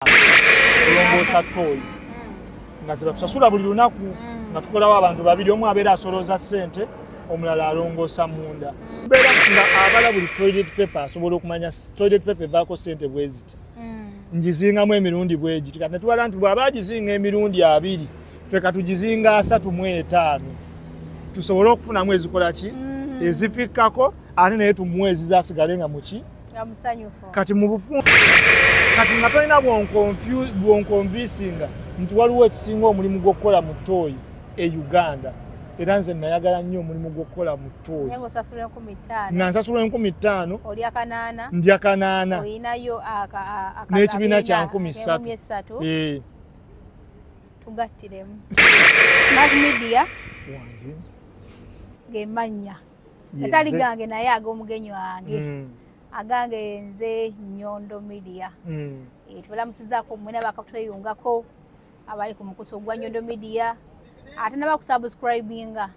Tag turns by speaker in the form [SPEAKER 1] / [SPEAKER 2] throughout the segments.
[SPEAKER 1] olongoosa ttooyi nga ze batusasula buli lunaku nga tukolawo abantu babiri, omu abeera asolooza ssente, omulala alongoosa munda. Mbeera nga abala buli toilet paper asobola okumanya toilet paper evaako ssente bwe ziti. Ngizingamu emirundi bwe giti. Kati ne tubala nti bw'aba agizinga emirundi 2, ffe katugizinga 35. Tusobole okufunamu ezikola ki? Ezifikkako ate naye tumuwe ezizasigale nga muki? Kati mu bufunze kati nga tolina bwonkonvisinga nti waliwo ekisinga omulimu gw'okukola mu ttooyi e Uganda. Era nze nayagala nnyo omulimu gw'okukola mu ttooyi. Nga nsasula 15,000 ndya 8 n'ekibiina kya 3,000.
[SPEAKER 2] Tugattiremu Mac Media gemanya atali gange naye ag'omugenyi wange agange nze Nyondo Media. Tubalamusizaako mwena bakatweyungako abali ku mukutu gwa Nyondo Media ate nabakusubscribinga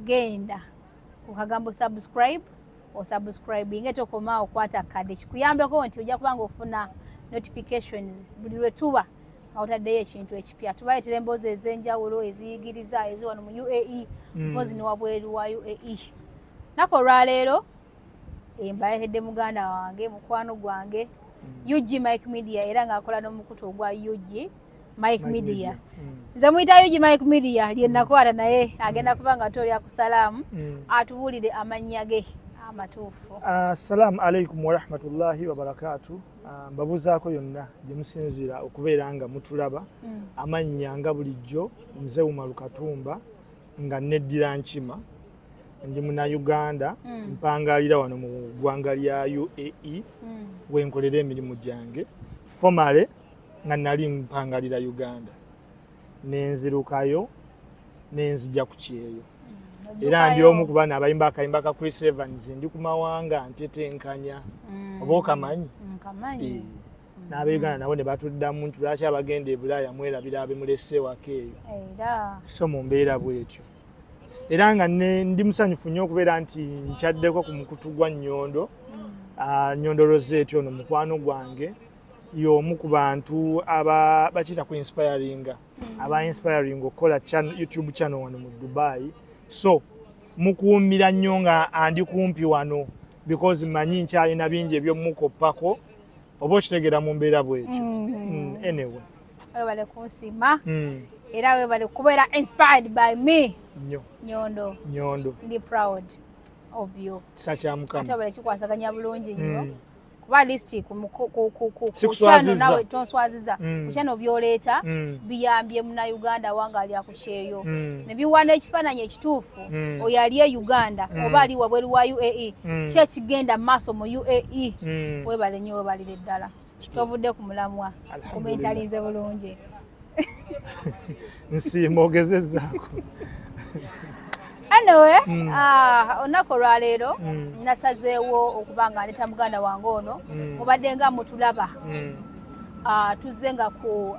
[SPEAKER 2] genda ku kagambo subscribe osubscribinga tokoma okwata kade kikuyambeko nti ojja kubanga ofuna notifications buli lwe tuba awutaddeyo ekintu ekipya. Tubayitira emboozi ez'enjawulo eziyigiriza eziwano mu UAE mpozi ne wabweru wa UAE. Nako olwaleero mbayehedde muganda wange mukwano gwange UG Mike Media era ng'akola n'omukutu ogwa UG Mike Media. Nze muyita UG Mike Media lye nakwata naye agenda kuba nga tolya ku salaamu atubuulire amannya ge amatuufu.
[SPEAKER 1] Assalamu alaikum wa rahmatullahi wa barakatuh. Mbabuzaako yonna gye musinzira okubeera nga mutulaba. Amannya nga bulijjo nze Umaru Katumba nga neddira nkima. Ndi muna Uganda mpangalira wano mu ggwanga lya UAE wenkolera emirimu gyange. Formale nga nali mpangalira Uganda. Nenzirukayo nenzija ku kyeyo. Era ndi omu ku baana abayimba akayimba ka Chris Evans ndi ku mawanga ntetenkanya. Oba okamanyi?
[SPEAKER 2] Nkamanyi.
[SPEAKER 1] N'Ab'Uganda nabo ne batuddamu nti lwaki abagenda e Bulaaya mwerabira abemulese waka eyo. So mu mbeera bwetyo. Era nga ndi musanyufu nnyo okubeera nti nkyaddeko ku mukutu gwa Nyondo. Nyondo Rosette ono mukwano gwange y'omu ku bantu bakiyita ku inspiringa. Aba inspiring okukola YouTube channel wano mu Dubai. So mukuumira nnyo nga andi kumpi wano because mmanyi nkyalina bingi ebyomukoppako oba okitegeera mu mbeera bwetyo. Anyway.
[SPEAKER 2] Webale kunsima. Era webale kubeera inspired by me. Nyondo. Ndi proud of you.
[SPEAKER 1] Sacha mukama.
[SPEAKER 2] Ate webale kikwasaganya bulungi nnyo. Kuba listi ku channel nawe tonswaziza. Ku channel byoleta biyambye muna Uganda wanga ali akucheyo. Ne biwana ekifananye ekituufu oyali e Uganda oba ali wabweru wa UAE kye kigenda maso mu UAE webale nnyo webalire ddala. Tovudde ku mulamwa komentalinze bulungi.
[SPEAKER 1] Nsiima ogezezzaako.
[SPEAKER 2] Anyway, onako olwaleero nasazeewo okuba nga ndeta muganda wange ono mubadde nga mutulaba. Tuzze nga ku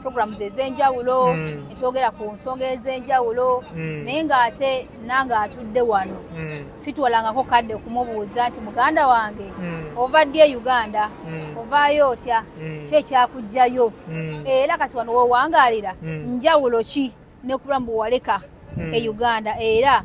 [SPEAKER 2] programs ez'enjawulo netwogera ku nsonga ez'enjawulo naye ng'ate nange atudde wano situwalangako kadde kumubuuza nti muganda wange ova ddi e Uganda ovaayo otya ki ekyakugjayo era kati wano weewangaalira njawulo ki ne kubulamu bwe waleka e Uganda era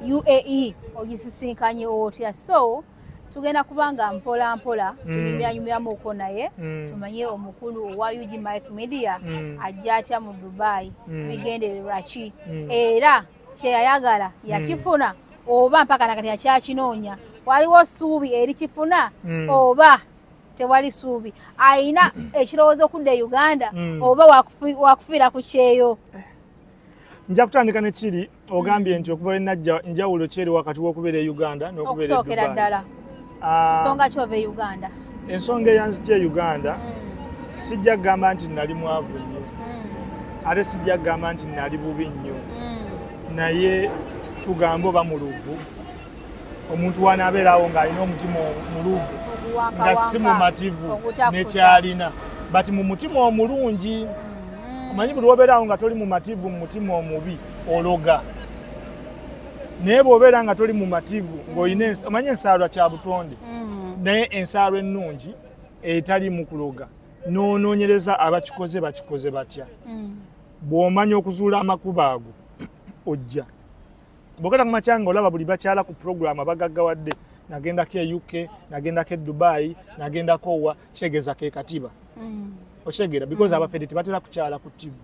[SPEAKER 2] UAE ogisisinkanye otya. So tugenda kubanga mpola mpola tunyumyanyumyamuko naye tumanye omukulu owa UG Mike Media ajja atya mu Dubai bigendererwa ki era kyeyayagala yakifuna oba mpaka nakati yakyakinoonya waliwo ssuubi eri kifuna oba tewali ssuubi ayina ekirowoozo okudda e Uganda oba wakufiira ku kyeyo.
[SPEAKER 1] Nja kutandika ne kiri ogambye nti okuva najja njawulo kyeri wakati w'okubeera e Uganda n'okubeera e Dubai.
[SPEAKER 2] Okusookera ddala. Ensonga ki ova e Uganda?
[SPEAKER 1] Ensonga eyanzitya e Uganda sijja kugamba nti nali mwavu nnyo ate sijja kugamba nti nali bubi nnyo naye tugambe oba muluvu. Omuntu wanaabeerawo ng'alina omutima omuluvu nga si mumativu nekyalina bati mu mutima omulungi. Omanyi buli obeerawo nga toli mumativu mu mutima omubi ologa. Naye bw'obeera nga toli mumativu ng'olina omanyi ensaalwa kya butonde naye ensaalwa ennungi etali mu kuloga n'onoonyereza abakikoze bakikoze batya. Bw'omanya okuzuula amakubo ago ojja. Bw'ogenda ku makya ng'olaba buli bakyala ku program abagaggawadde, nagendako e UK, nagendako e Dubai, nagendako wa kitegeeza ke katiba. Okitegeera because abafede tebatera kukyala ku TV.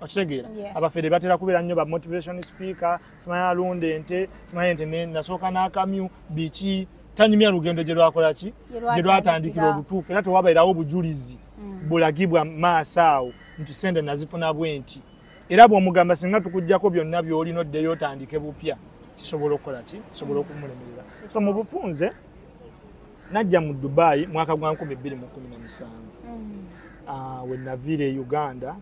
[SPEAKER 1] Okitegeera abafede batera kubeera nnyo ba motivation speaker, simanya alonde ente, simanya ente nasooka n'akamyu biki tanyumya lugendo gye lwakola ki gye lwatandikira obutuufu era tewabairawo obujulizi bulagibwa maaso awo nti sente nazifuna bwenti era bw'omugamba singa tukujjako byonna by'olina oddeyo otandike bupya kisobola okukola ki kisobola okumulemerera. So mu bufunze najja mu Dubai mwaka gwa 2017 we naviire e Uganda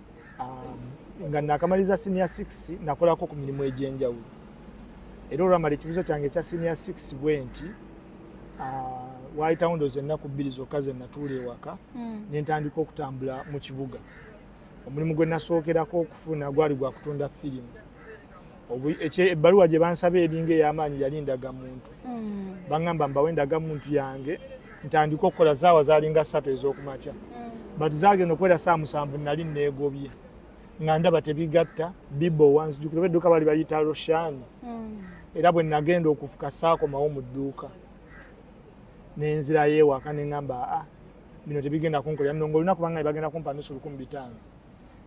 [SPEAKER 1] nga nakamaliza senior 6 nakolako ku mirimu egy'enjawulo era olwamala ekibuzo kyange ekya senior 6 bwenti waayitawo ndowooza ennaku 2 zokka ze natuula ewaka ne ntandika okutambula mu kibuga. Omulimu gwe nasookerako okufuna gwali gwa kutunda firimu. Ebbaluwa gye bansaba eringa ey'amaanyi yali ndagamuntu. Baŋŋamba mbawe ndagamuntu yange ntandika okukola zaawa zaalinga 3 ez'okumakya. But zaagenda okwera saa 7 nali neegobye. Nga ndaba tebigatta bibo wanzijukira edduuka bali bayita Roshani. Era bwe nagenda okufuka saakomawo mu dduuka. Nenzira yeewaka ne ŋŋamba bino tebigenda kunkolera nno ng'olina kubanga bagenda kumpa nusu 1500.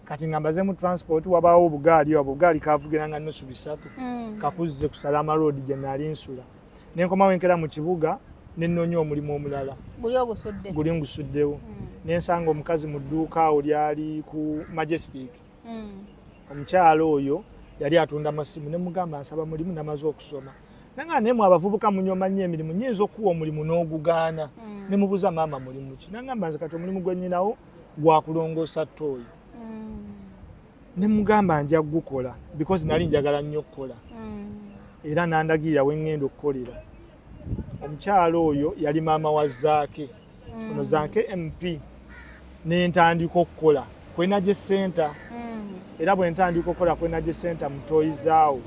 [SPEAKER 1] Kati ngambaze mu transport wabaawo obugaali kaavugira nusu 3 kakuzze ku Salama Road gye nali nsula. Ne nkomawo enkera mu kibuga ne nnoonya omulimu omulala. Guli ngusuddewo. Ne nsanga omukazi mu dduuka awo lyali ku Majestic. Omukyalo oyo yali atunda masimu ne mugamba nsaba mulimu namaze okusoma. Nanga nemu abavubuka munyoma nnyo emirimu nyinza okuwa omulimu n'ogugaana. Ne mubuza maama mulimu ki. Nangamba nze kati omulimu gwe nnyinawo gwa kulongoosa ttooyi. Ne mugamba nja gukola because nali njagala nnyo okukola. Era nandagirira we ŋŋenda okukolera. Omukyalo oyo yali maama wa Zaake. Ono Zaake MP. Ne ntandika okukola Kwenaje Center. Era bwe ntandika okukola Kwenaje Center mu Toyizaawo.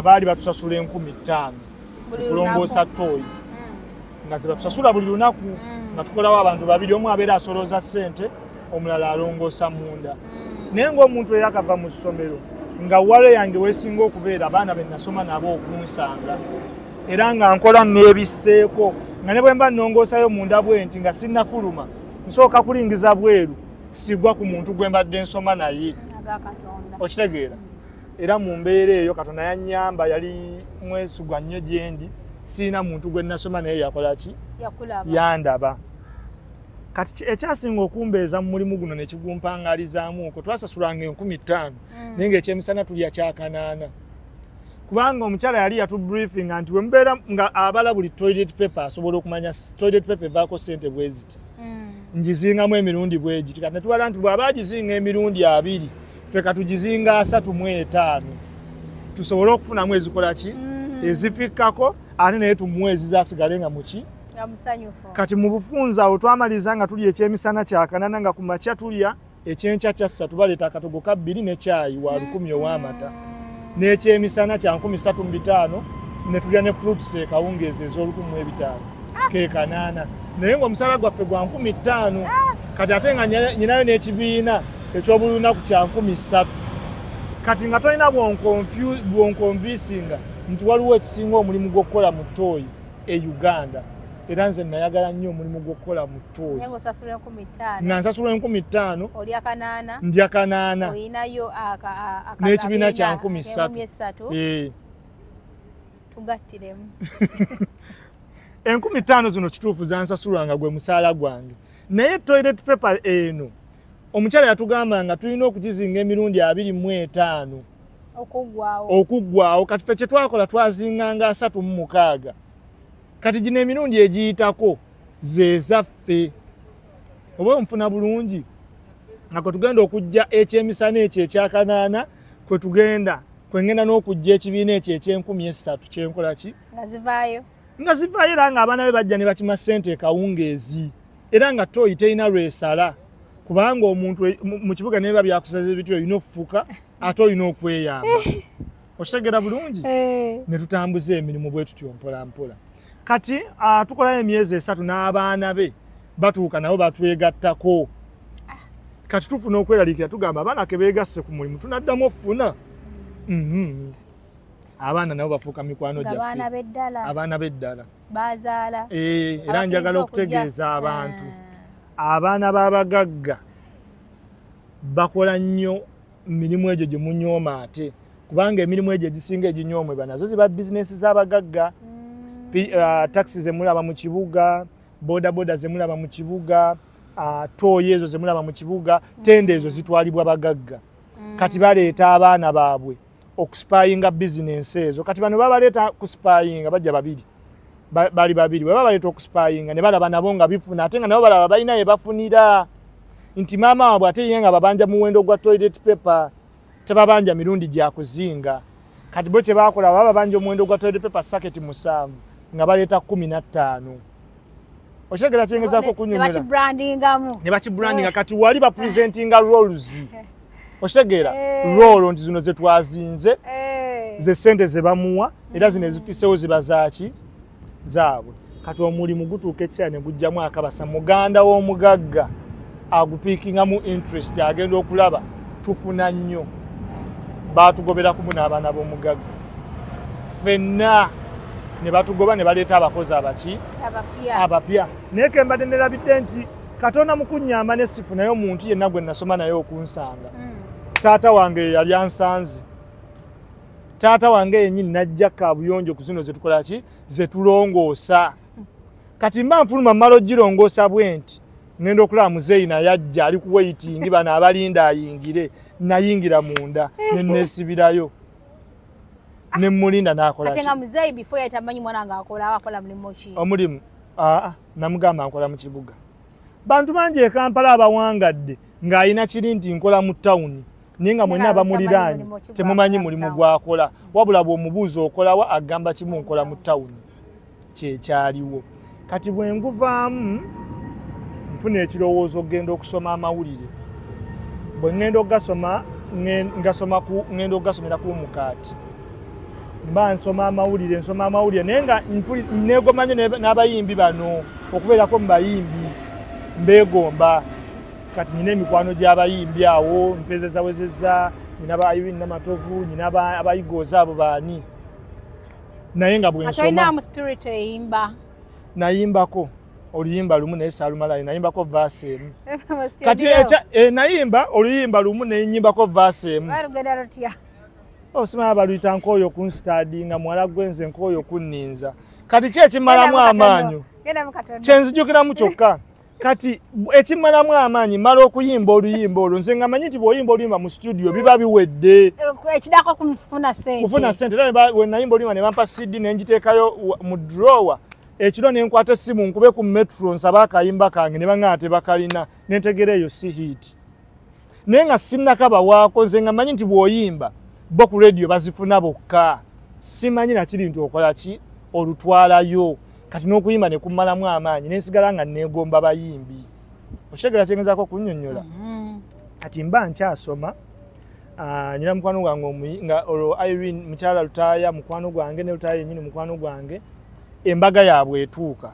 [SPEAKER 1] Baali batusasula 1500 kulongoosa ttooyi. Nga ze batusasula buli lunaku nga tukolawo abantu babiri, omu abeera asolooza ssente omulala alongoosa munda. Naye ng'omuntu eyakava mu ssomero nga wale yange weesinga okubeera abaana be nasoma nabo okunsanga era nga nkola n'ebisseeko nga ne bwe mba nnongoosayo munda bwenti nga sinnafuluma nsooka kulingiza bweru sigwa ku muntu gwe mbadde nsoma naye. Okitegeera? Era mu mbeera eyo Katonda yannyamba yali mwesigwa nnyo gye ndi siina muntu gwe nasoma naye yakola ki yandaba. Kati ekyasinga okumbeeza mu mulimu guno ne kigumpangalizaamu okwo twasasulanga 1500 naye ng'ekyemisana tulya kyakanaana. Kubanga omukyala yali yatubriefinga nti we mubeera nga abala buli toilet paper asobola okumanya toilet paper evaako ssente bwe ziti. Ngizingamu emirundi bwe giti. Kati ne tubala nti bw'aba agizinga emirundi 2 ffe katugizinga 3 mu 5 tusobole okufunamu ezikola ki ezifikkako ate naye tumuwe ezizasigale nga muki kati mu bufunza awo twamaliza nga tulya ekyemisana kyakanana nga ku makya tulya ekyenkya kya 3 baleeta akatogo ka 2 ne caayi wa 10 ow'amata n'ekyemisana kya 3500 ne tulya ne fruits ekawungeezi ez'olukumi 500 ke kanaana naye ng'omusala gwaffe gwa 5000 kati ate nga nyinayo n'ekibiina eky'obulunaku kya 3,000 kati nga tolina bwonkonvisinga nti waliwo ekisinga omulimu gw'okukola mu ttooyi e Uganda era nze nayagala nnyo omulimu gw'okukola mu ttooyi nga nsasula 1500 ndya kanaana n'ekibiina kya 3,000
[SPEAKER 2] tugattiremu
[SPEAKER 1] 1500 zino kituufu zansasulanga gwe musaala gwange naye toilet paper eno omukyala yatugamba nga tulina okugizinga emirundi 25 okuggwaawo kati ffe kye twakola twazinganga 36 kati gino emirundi egiyitako ze zaffe oba omufuna bulungi nga kwe tugenda okujja ekyemisana ekyo ekyakanaana kwengenda n'okujja ekibiina ekyo ekye3,000 kyenkola ki nga zivaayo era nga abaana be bajja ne bakima ssente ekawungeezi era nga ttooyi terina lwesala kubanga omuntu mu kibuga ne biba byakusaza ebintu olina okufuka ate olina okweyamba okitegera bulungi ne tutambuza emirimu bwe tutyo mpola mpola kati tukolayo emyezi 3 n'abaana be batuuka nabo batwegattako kati tufuna okweraliikira tugamba abaana kebeegasse ku mulimu tunaddamu okufuna abaana nabo bafuuka mikwano gyaffe abaana b'eddala
[SPEAKER 2] bazaala
[SPEAKER 1] era njagala okutegeeza abantu abaana b'abagagga bakola nnyo mirimu egyo gye munyooma ate kubanga emirimu egyo egisinga eginyoomebwa nazo ziba bizinesi z'abagagga taxi zemulaba mu kibuga bodaboda zemulaba mu kibuga tooyi ezo zemulaba mu kibuga tende ezo zitwalibwa bagagga kati baleeta abaana baabwe okusipayinga bizinesi ezo kati bano babaleeta kusipayinga bajja babiri bali babiri bwe babaleeta okusipayinga ne balaba nabo nga bifuna ate nga nabo balaba balina ye bafunira nti maama waabwe ate ye nga babanja muwendo gwa toilet paper tebabanja mirundi gya kuzinga kati bo kye baakola baba babanja omuwendo gwa toilet paper saketi 7 nga baleeta 15 oshegera kyengezaako kunyumira ne bakibrandinga kati wali bapresentinga roles oshegera role nti zino ze twazinze ze sente ze bamuwa era zino ezifiseewo ziba zaaki zaabwe kati omulimu gutuuka ekiseera ne gujjamu akabasa muganda w'omugagga agupiikingamu interest agenda okulaba tufuna nnyo baatugobera kumu n'abaana b'omugagga ffenna ne batugoba ne baleeta abakozi abapya naye ke mbadde nerabidde nti Katonda mukunnyamba ne sifuna naye omuntu yenna gwe nasoma naye okunsanga taata wange yali ansanze taata wange yennyini najja kaabuyonjo ku zino zetukola ki zetulongoosa kati mba nfuluma mmala ogirongoosa bwe nti ngenda okulaba muzeeyi naye ajja ali ku waiting bano abalinda ayingire nayingira munda neneesibirayo ne mulinda n'akola
[SPEAKER 2] ate nga muzeeyi before yatamanyi mwana nga akola mulimu ki
[SPEAKER 1] omulimu namugamba nkola mu kibuga bantu bangi e Kampala abawangadde ng'ayina kiri nti nkola mu tawuni naye nga mwenna abamuliraanye temumanyi mulimu gwakola wabula bw'omubuuza okolawa agamba kimu nkola mu tawuni kyekyaliwo kati bwe nguvaamu nfuna ekirowoozo okgenda okusoma amawulire bwe ngenda ogasoma ngenda ogasomera ku mukaati mba nsoma amawulire naye nga neegomba nnyo n'abayimbi bano okubeerako mu bayimbi mbeegomba kati nyina emikwano gy'abayimbi awo mpezezawezezza nyina Irene Namatovu nyina abayigooza abo baani naye nga bwe nsoma nayimbako oluyimba lumu naye saalumalayo nayimbako vaasi emu kati nayimba oluyimba lumu nayinyimbako vaasi emu osimanya baluyita nkooyo kunstadi nga muwala gwenze nkooyo kunninza kati ki ekimalamu amaanyi kyenzijukiramu kyokka kati ekimalamu amaanyi mala okuyimba oluyimba olwo nze nga manyi nti bw'oyimba oluyimba mu studio biba biwedde
[SPEAKER 2] ekidako kufuna sente
[SPEAKER 1] era bwe nayimba oluyimba ne bampa CD ne ngiteekayo mu drawer ekiro ne nkwata essimu nkube ku metro nsaba akayimba kange ne baŋŋaa tebakalina ne ntegera eyo si hit naye nga sinnakabawaako nze nga manyi nti bw'oyimba bo ku radio bazifuna bokka simanyi nakiri nti okola ki olutwalayo kati n'okuyimba ne kumalamu amaanyi nensigala nga neegomba bayimbi okitegera kyengezaako kunnyonnyola kati mba nkyasoma nyina mukwano gwange nga olwo Irene mukyala Lutaaya mukwano gwange ne Lutaaya yennyini mukwano gwange embaga yaabwe etuuka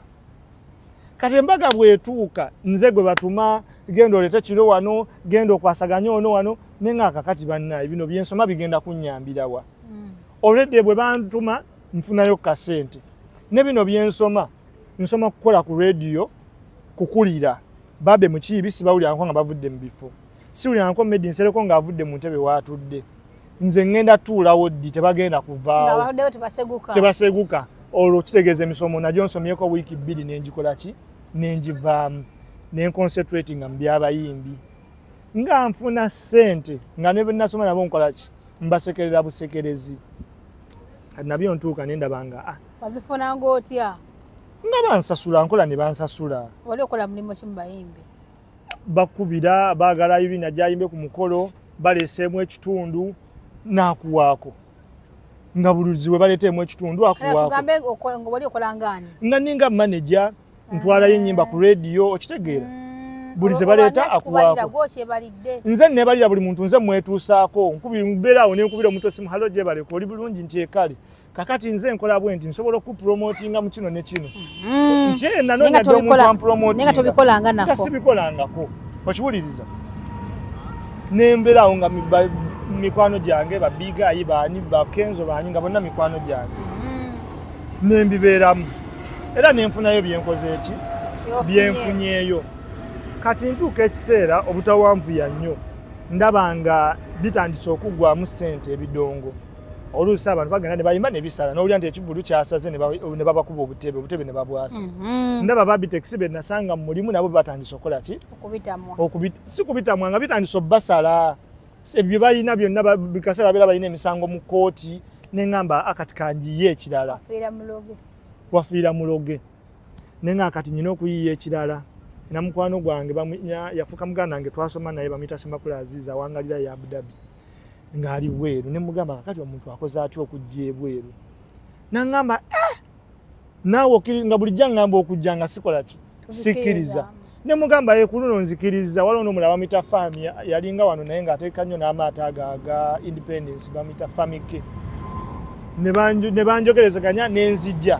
[SPEAKER 1] kati embaga bwetuuka nze gwe batuma genda oleete kiro wano genda okwasaganya ono wano nengaaka kati bannaye bino byensoma bigenda kunnyambirawa olwedde bwe bantuma nfunayo kasente ne bino byensoma nsoma kukola ku radio kukulira babe mukiibi sibawulyanko nga bavudde mu bifo siwulyanko Medi Nsereko ng'avudde mu ntebe waatudde nze ngenda tuulawo ddi tebagenda kuvaawo tebaseguka olwo kitegeeza emisomo nagyo nsomyeko wiiki 2 nenjikola ki nenjivaamu nenconcentratinga mu by'abayimbi nga nfuna ssente nga ne bennasoma nabo nkola ki mbasekerera busekerezi nabyo ntuuka nendaba nga
[SPEAKER 2] wazifuna ng'otya
[SPEAKER 1] nga bansasula nkola ne bansasula
[SPEAKER 2] wali okola mulimu ki mu bayimbi
[SPEAKER 1] bakubira baagala Irene ajayimbe ku mukolo baleeseemu ekitundu n'akuwaako nga buluzi we baleeteemu ekitundu akuwaako
[SPEAKER 2] wali okola ngaani
[SPEAKER 1] nga ninga manager ntwalayo ennyimba ku radio okitegeera buli ze baleeta akuwaako nze nebalira buli muntu nze mwetuusaako mbeera awo nenkubira omuntu osimu halo gye baleko oli bulungi nti ekale kakati nze nkola bwe nti nsobola okupromotinga mu kino ne kino nti nanoonya dde omuntu ampromotinga
[SPEAKER 2] tobikolanga nako
[SPEAKER 1] sibikolangako okiwuliriza nembeerawo nga mikwano gyange babigayi baani bakenzo baani nga bonna mikwano gyange nembibeeramu era nenfunayo byenkoze eki byenfunyeeyo kati ntuuka ekiseera obutawanvuya nnyo ndaba nga bitandise okuggwamu ssente ebidongo oluusi abantu bagenda ne bayimba ne bisala n'owulira nti ekivulu kyasaze ne babakuba obutebe ne babwasa ndaba Babitex be nasanga mu mulimu nabo batandise okukola ki si kubitamwa nga bitandise obbasala ebyo balina byonna bikaseera beera balina emisango mu kooti neŋŋamba akati kanjiye ekirala wafiira muloge nenga kati nyina okuyiya ekirala na mukwano gwange yafuka muganda wange twasoma naye bamuyita Semakula Aziza wangalira ya Abu Dhabi ngali bweru ne mugamba kati omuntu akoze atyo okujja ebweru nangamba naawe okiringa bulijja ngamba okujja nga sikola ki sikiriza ne mugamba yekuluno nzikiriza waliwo n'omulala bamuyita Fami yalinga wano naye ng'ateeka nnyo n'amaato aga Independence bamuyita Famike ne banjogerezeganya nenzijja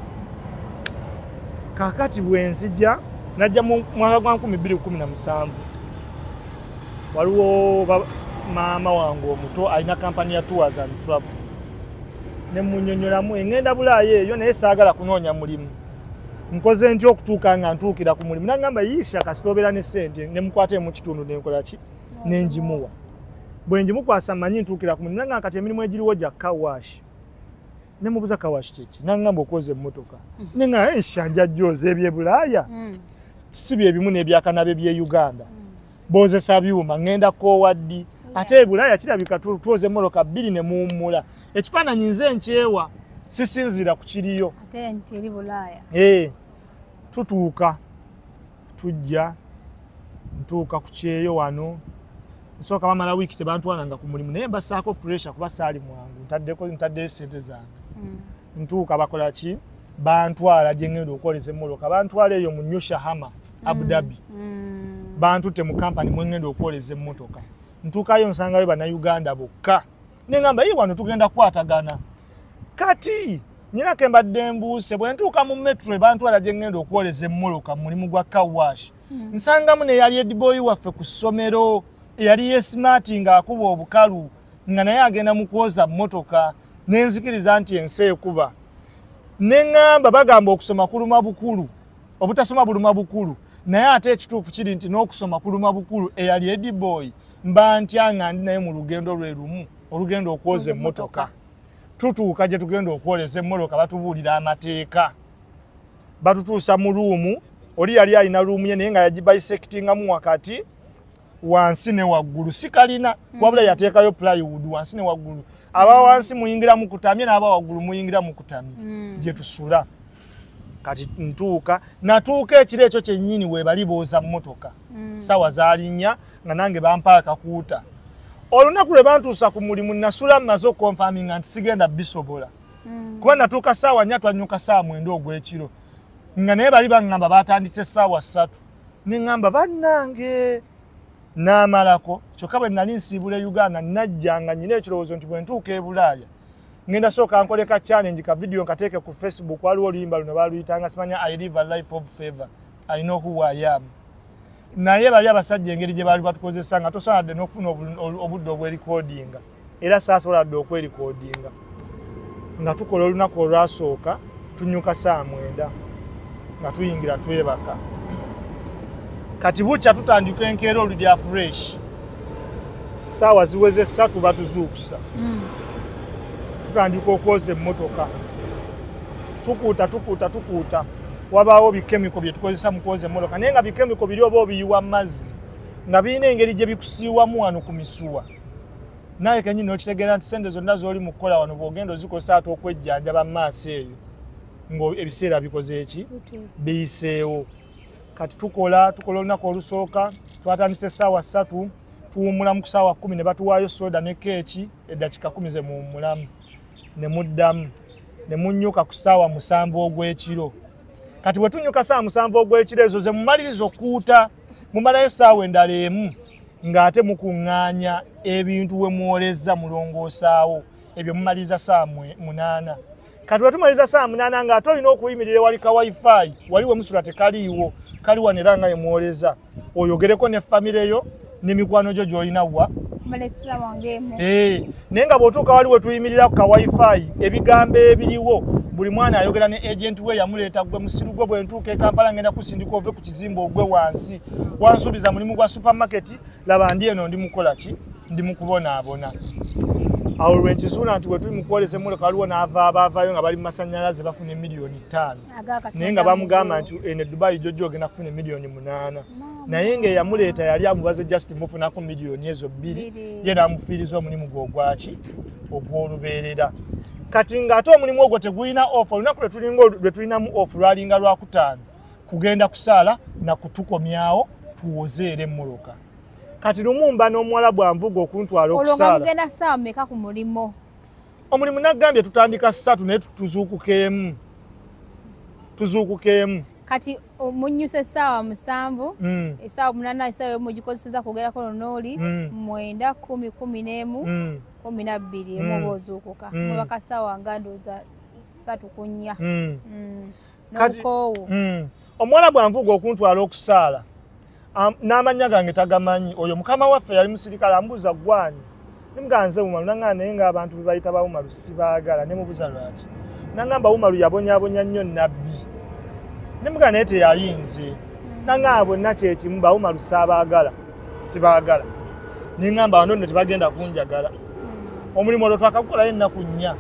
[SPEAKER 1] kakati bwenzijja najja mu mwaka gwa 2017 waliwo maama wange omuto alina kampani ya Tours and Travel ne munnyonnyolamu engenda Bulaaya eyo naye saagala kunoonya mulimu nkoze ntya okutuuka nga ntuukira ku mulimu nagamba yiisha kasitobeera ne ssente ne mukwate mu kitundu nenkola ki nenjimuwa bwe njimukwasa mmanyi ntuukira ku mulimu nagamba kati emirimu egiriwo gya kawashi ne mubuza kawashi kyeki nagamba okwoza emmotoka nenga enshanja jjoza eby'e Bulaaya si bye bimu n'ebyakanabe by'e Uganda bozesa byuma ngenda kowaddi ate Bulaaya kirabika tuoze emmotoka 2 ne muwummula ekifaananyi nze nkyewa sisinzira ku kiriyo
[SPEAKER 2] ate nti eri Bulaaya
[SPEAKER 1] tutuuka tujja ntuuka ku kyeyo wano nsooka bamala wiiki tebantwalanga ku mulimu naye mbasaako pressure kuba saali mwangu ntaddeyo ssente zange ntuuka bakola ki bantwala gye ngenda okwolesa emmotoka bantwala eyo mu New Shahama Abu Dhabi bantutte mu kampani mwe ngenda okwolesa emmotoka ntuukayo nsangayo bannayuganda bokka nengamba ye wano tugenda kukwatagana kati nyina kembadde mbuuse bwe ntuuka mu metro bantwala gye ngenda okwolesa emmotoka mu mulimu gwa kawashi nsangamu ne yali ediboyi waffe ku ssomero eyali yesmati ng'akuba obukalu nga naye agenda mu kwoza mmotoka nenzikiriza nti ensi ekuba neŋŋamba bagamba okusoma kuluma bukulu obutasoma buluma bukulu naye ate ekituufu kiri nti n'okusoma kuluma bukulu eyali ediboyi mba ntya nga ndi naye mu lugendo lwe lumu olugendo okwoza emmotoka tutuuka gye tugenda okwolesa emmotoka batubuulira amateeka batutuusa mu luumu oli yali alina luumu ye naye nga yagibayisekitingamu wakati wansi ne waggulu si kalina wabula yateekayo plywood wansi ne waggulu aba wansi muyingira mu kutamye n'aba waggulu muyingira mu kutamye gye tusula kati natuuka ekiro ekyo kyennyini we bali booza mmotoka sawa zaalinya nga nange bampaaka kuuta olunaku lwe bantuusa ku mulimu nasula mmaze okonfaminga nti sigenda bisobola kuba natuuka saawa 4 twanyuka saawa 9 ogw'ekiro nga naye bali baŋŋamba batandise saawa 3 neŋŋamba bannange n'amalako kyokka bwe nali nsiibula Uganda najja nga nyina ekirowoozo nti bwe ntuuka e Bulaaya ngenda sooka nkoleka challenge ka video nkateeke ku Facebook waliwo oluyimba luno baluyitanga simanya I live a life of favor I know who I am naye bali abasajja engeri gye baali batukozesa nga tosaanadde n'okufuna obudde obwerikodinga era saasobola dde okwerikodinga nga tukola olunaku olwasooka tunyuka saa 9 nga tuyingira twebaka kati bukya tutandika enkeera oludya fresh saawa ziweze 3 batuzuukusa tutandika okwoza emmotoka tukuuta wabaawo bikemiko bye tukozesa mu kwoza emmotoka naye nga bikemiko biri oba obiyiwa mazzi nga birina engeri gye bikusiiwamu wano ku misuwa naye kenyini n'okitegeera nti sente zonna z'oli mu kukola wano bw'ogenda ozikozesa ate okwejjanjaba mu maaso eyo ng'ebiseera bikoze eki biyiseewo kati tukola olunaku olusooka twatandise saawa 3 tuwummulamu ku saawa 10 ne batuwaayo soda ne keeki eddakiika 10 ze muwummulamu ne muddamu ne munnyuka ku saawa 7 ogw'ekiro kati bwe tunyuka saawa 7 ogw'ekiro ezo ze mumaliriza okuuta mumalayo saawa endala emu ng'ate mukuŋŋaanya ebintu we mwolezza mulongoosaawo ebyo mumaliriza saawa 8 kati watumaliza saa 8 nga ate olina okuyimirira wali ka wifi waliwo musula tekaliiwo kali wanera nga yemwoleza oyogereko ne famire yo ne mikwano gyo gy'olina wa
[SPEAKER 2] malesa wangemu
[SPEAKER 1] naye nga bw'otuuka waliwo tuyimirira ku ka wifi ebigambo ebiriwo buli mwana ayogera ne agent we yamuleeta gwe musiru gwe bwe ntuuka e Kampala ngenda kusindika ove ku kizimba ogwe wansi wansuubiza mulimu gwa supermarket laba ndi eno ndi mukola ki ndi mukubonaabona awo lwenkisuula nti bwe tuli mukwolesa emmoloka waliwo n'avaavaayo nga bali mu masannyalaze bafuna miliyoni 5 naye nga bamugamba nti eno Dubai jojjo ogenda kufuna miliyoni 8 naye ng'eyamuleeta yali amubaze just mufunako miliyoni ezo 2 ye n'amufiiriza omulimu gwe ogwaki ogw'olubeerera kati ng'ate omulimu ogwo tegulina ofa olunaku lwe tulinamu ofu lwalinga lwakutaano kugenda kusaala na kutukomyawo tuwozeere emmoloka kati lumumba n'omuwala bwanvuga okuntwala okusaala
[SPEAKER 2] olwo nga mugenda ssaawa mmeka ku mulimo
[SPEAKER 1] omulimu naggambye tutandika 3 naye tuzuukukeemu kati
[SPEAKER 2] munyuse essaawa 7 essaawa 8 essaawa yomugikozeseza kugerako nonooli 9 10 11 12 emu ozuukuka mubakasaawa nga ndooza 3 ku 4 n'obukoowu
[SPEAKER 1] omuwala bwanvuga okuntwala okusaala n'amanya gange tagamanyi oyo mukama waffe yali musirikale ambuuza gwani nimuganze Umaru nangamba naye ng'abantu be bayita ba Umaru sibaagala ne mubuuza lwaki nangamba Umaru yabonyaabonya nnyo nabbi nimugamba naye teyalinze nangamba bonna kyekimu ba Umaru sibaagala ningamba wano nno tebagenda kunjagala omulimu olwo twakakukolayo ennaku 4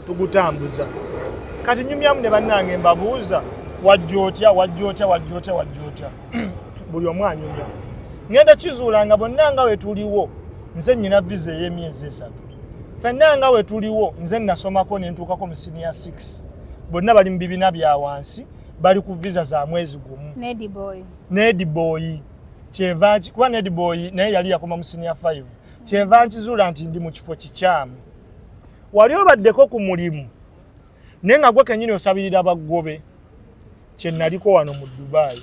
[SPEAKER 1] tugutambuza kati nyumyamu ne bannange mbabuuza wajjootya buli omu anyumya ngenda kizuula nga bonna nga we tuliwo nze nnyina visa ey'emyezi 3 ffenna nga we tuliwo nze nasomako ne ntuukako mu senior 6 bonna bali mu bibiina bya wansi bali ku visa za mwezi gumu Nedboy kyeva kuba Nedboy naye yali yakoma mu senior 5 kyeva nkizuula nti ndi mu kifo kikyamu wali obaddeko ku mulimu naye nga gwe kennyini osabirira baggobe kye naliko wano mu Dubai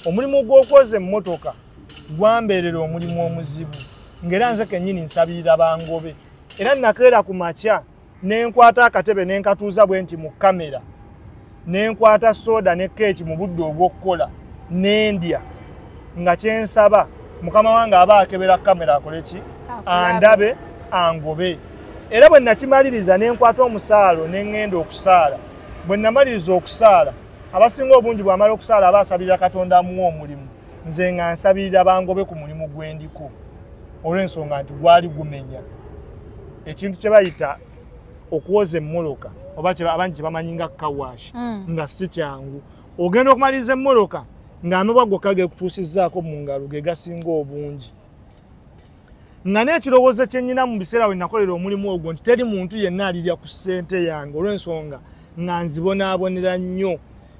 [SPEAKER 1] omulimu gw'okwoza emmotoka gwambeerera omulimu omuzibu ng'era nze kennyini nsabirira bangobe era nakeera ku makya nenkwata akatebe nenkatuuza bwe nti mu kamera nenkwata soda ne keeki mu budde obw'okukola nendya nga kyensaba mukama wange aba akebera kamera akole ki andabe angobe era bwe nakimaliriza nenkwata omusaalo neŋŋenda okusaala bwe namaliriza okusaala abasinga obungi bw'amala okusaala abaasabirira Katonda amuwa omulimu nze nga nsabirira bangobe ku mulimu gwendiko olw'ensonga nti gwali gumenya ekintu kye bayita okuwoza emmoloka oba abangi kye bamanyi nga kawashi nga si kyangu ogenda okumaliriza emmoloka ng'amabwa gokka geekutuusizzaako mu ngalo ge gasinga obungi nga n'ekirowoozo kye nnyina mu biseera we nakolera omulimu ogwo nti teri muntu yenna alirya ku ssente yange olw'ensonga nga nzibonaabonera nnyo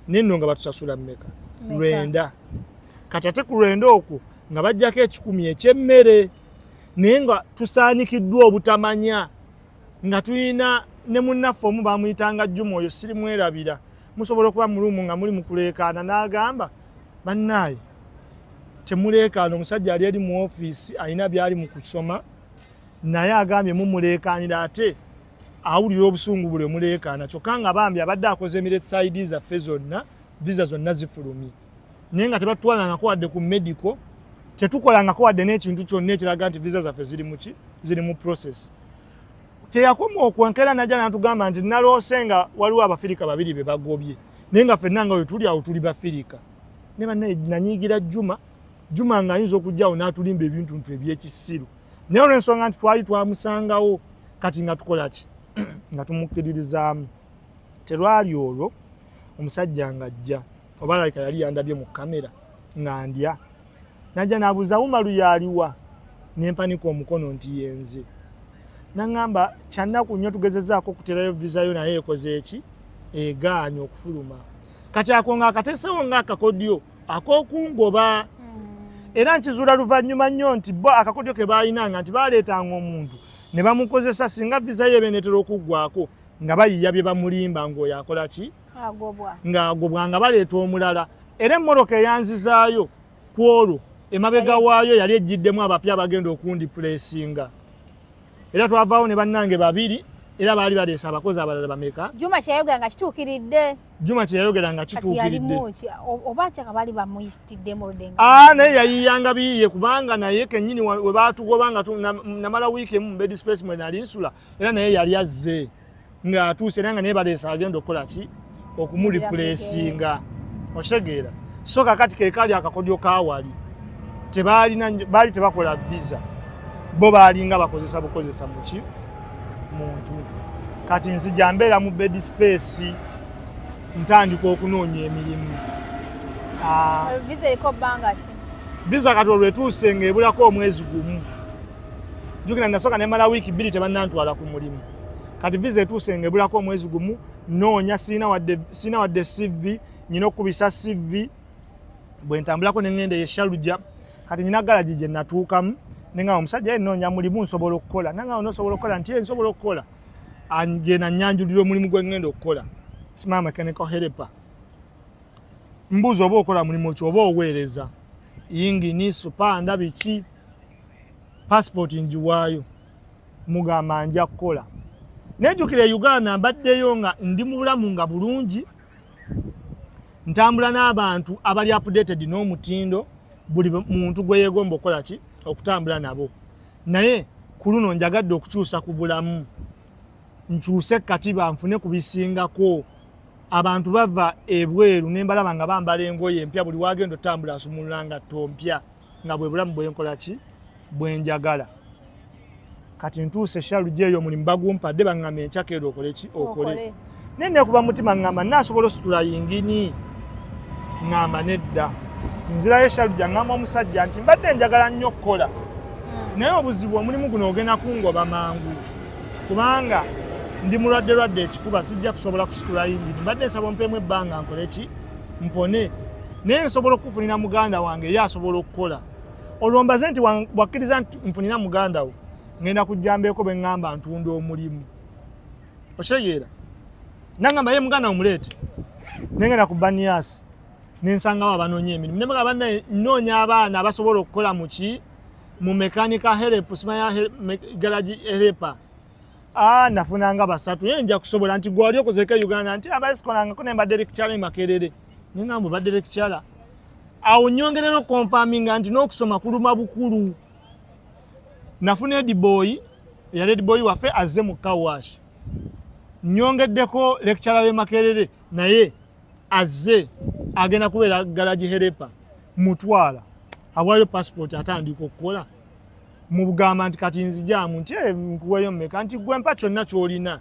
[SPEAKER 1] nenno nga batusasula mmeka 9 kati ate ku 9 okwo nga bajjako 10 eky'emmere naye nga tusaanikiddwa obutamanya nga tulina ne munnaffe omu bamuyitanga Juma oyo sirimwerabira musobola okuba mulumu nga muli mu kuleekaana n'agamba bannaaye temuleekaana omusajja ali eri mu ofiisi alina byali mu kusoma naye agambye mumuleekaanira ate awulira obusungu buli muleekaana kyokka nga bambi abadde akoze emirate side zaffe zonna visa zonna zifulumye naye nga tebatutwalangako wadde ku medical tetukolangako wadde n'ekintu kyonna ekiraga nti visa zaffe ziri mu process teyakoma okwenkera najja natugamba nti naloose nga waliwo abafirika 2 be bagobye naye nga ffenna nga we tuli awo tuli bafirika ne bannaye nanyiigira Juma nga ayinza okujjawo n'atulimba ebintu ebyekisiru naye olw'ensonga nti twali twamusangawo kati nga tukola ki nga tumukkiririzaamu terwali olwo omusajja nga ajja oba alayika yali yandabye mu kamera nga ndya najja n'abuuza Umaru yaliwa nempanika omukono nti yenze nangamba kyannaku nnyo tugezezzaako okuterayo visa yo naye ekoze eki egaanye okufuluma kati ako nga akateesewo ng'akakodyo ak'okungoba era nkizuula luvannyuma nnyo nti bo akakodyo ke baalinanga nti baaleetanga omuntu ne bamukozesa singa visa ye benetera okuggwako nga bayiya bye bamulimba ng'oyo akola ki ng'agobwa nga baleeta omulala era emmoloka eyanzizaayo ku olwo emabega waayo yali ejjiddemu abapya abagenda okundipuleesinga era twavaawo ne bannange 2 era baali baleesa abakozi abalala bameka.
[SPEAKER 2] Juma kyayogera nga kituukiridde.
[SPEAKER 1] Juma kyayogera nga kituukiridde.
[SPEAKER 2] Kati yalimu oba kyaka baali bamuyisitidde mu ludenga.
[SPEAKER 1] Naye yayiyanga biyiye kubanga naye kennyini we baatugoba nga namala wiiki emu mu bed space mwe nali nsula era naye yali azze ng'atuuse era nga naye baleesa agenda okukola ki okumulipuleesinga. Okitegeera. So kakati ke kaali akakodyo kaawali. Baali tebakola visa. Bo baalinga bakozesa bukozesa muki muntu. Kati nzija mbeera mu bed space ntandika okunoonya emirimu.
[SPEAKER 2] Visa eko bbanga ki?
[SPEAKER 1] Visa kati olwetuuse ng'ebulako omwezi gumu. Jjukira nasooka ne mala wiiki 2 tebannantwala ku mulimu. Kati visa etuuse ng'ebulako omwezi gumu noonya sina wadde CV nyina okubisa CV bwe ntambulako ne ngenda Shalujja. Kati nyina galaji gye natuukamu nenga omusajja yenoonya mulimu nsobola okukola nanga onosobola okukola nti nsobola okukola angena nyanjulira omulimu gwe ngenda okukola smart mechanical helper. Mbuzo oba okola mulimu ki oba oweereza yingini supanda biki passport njiwaayo mugamba nja kukola. Nejjukira Uganda mbaddeyo nga ndi mu bulamu nga bulungi ntambula n'abantu abali updated n'omutindo buli muntu gwe yeegomba okukola ki okutambula nabo. Naye ku luno njagadde okukyusa ku bulamu nkyuse katiba nfune ku bisingako. Abantu bava ebweru ne mbalaba nga bambala engoye empya buli wagenda otambula asumulula ngatto mpya nga bwe bulamu bwe nkola ki bwe njagala. Kati ntuuse Shalujja eyo mulimu bagumpadde baŋŋamba enkyakeero okole ki okole. Naye nekuba mutima ŋŋamba naasobola ositula yingini ŋŋamba nedda. Nzirayo Shalujja ŋŋamba omusajja nti mbadde njagala nnyo okukola naye obuzibu omulimu guno ogenda kungoba mangu kubanga ndi mulwadde ekifuba sijja kusobola kusitula yingini. Mbadde nsaba ompeemu ebbanga nkole ki mpone naye nsobola okufunira muganda wange ye asobola okukola. Olwo mbaze nti wakkiriza nti nfunira muganda wo ngenda kujjambeeko be ŋŋamba ntunda omulimu. Okitegeera nangamba ye muganda omuleete nengenda ku Banias nensangawo abanoonya emirimu nembaga bannaye nnoonya abaana abasobola okukola muki mu mechanical help simanya garage helper. Nafunanga 3 ye nja kusobola nti gwali okozeka Uganda nti abasikolangako ne mbadde lecturer Makerere nengamba badde lecturer awo nyongerera confirming nti n'okusoma kuluma bukulu. Nafuna Ediboy ya Ediboy waffe azze mu Kawash nyongeddeko lecturer we Makerere naye azze agenda kubeera garage helper mutwala awaayo passport atandika okukola mu bugamba nti kati nzijamu nti nkuweeyo mmeka nti gwe mpa kyonna ky'olina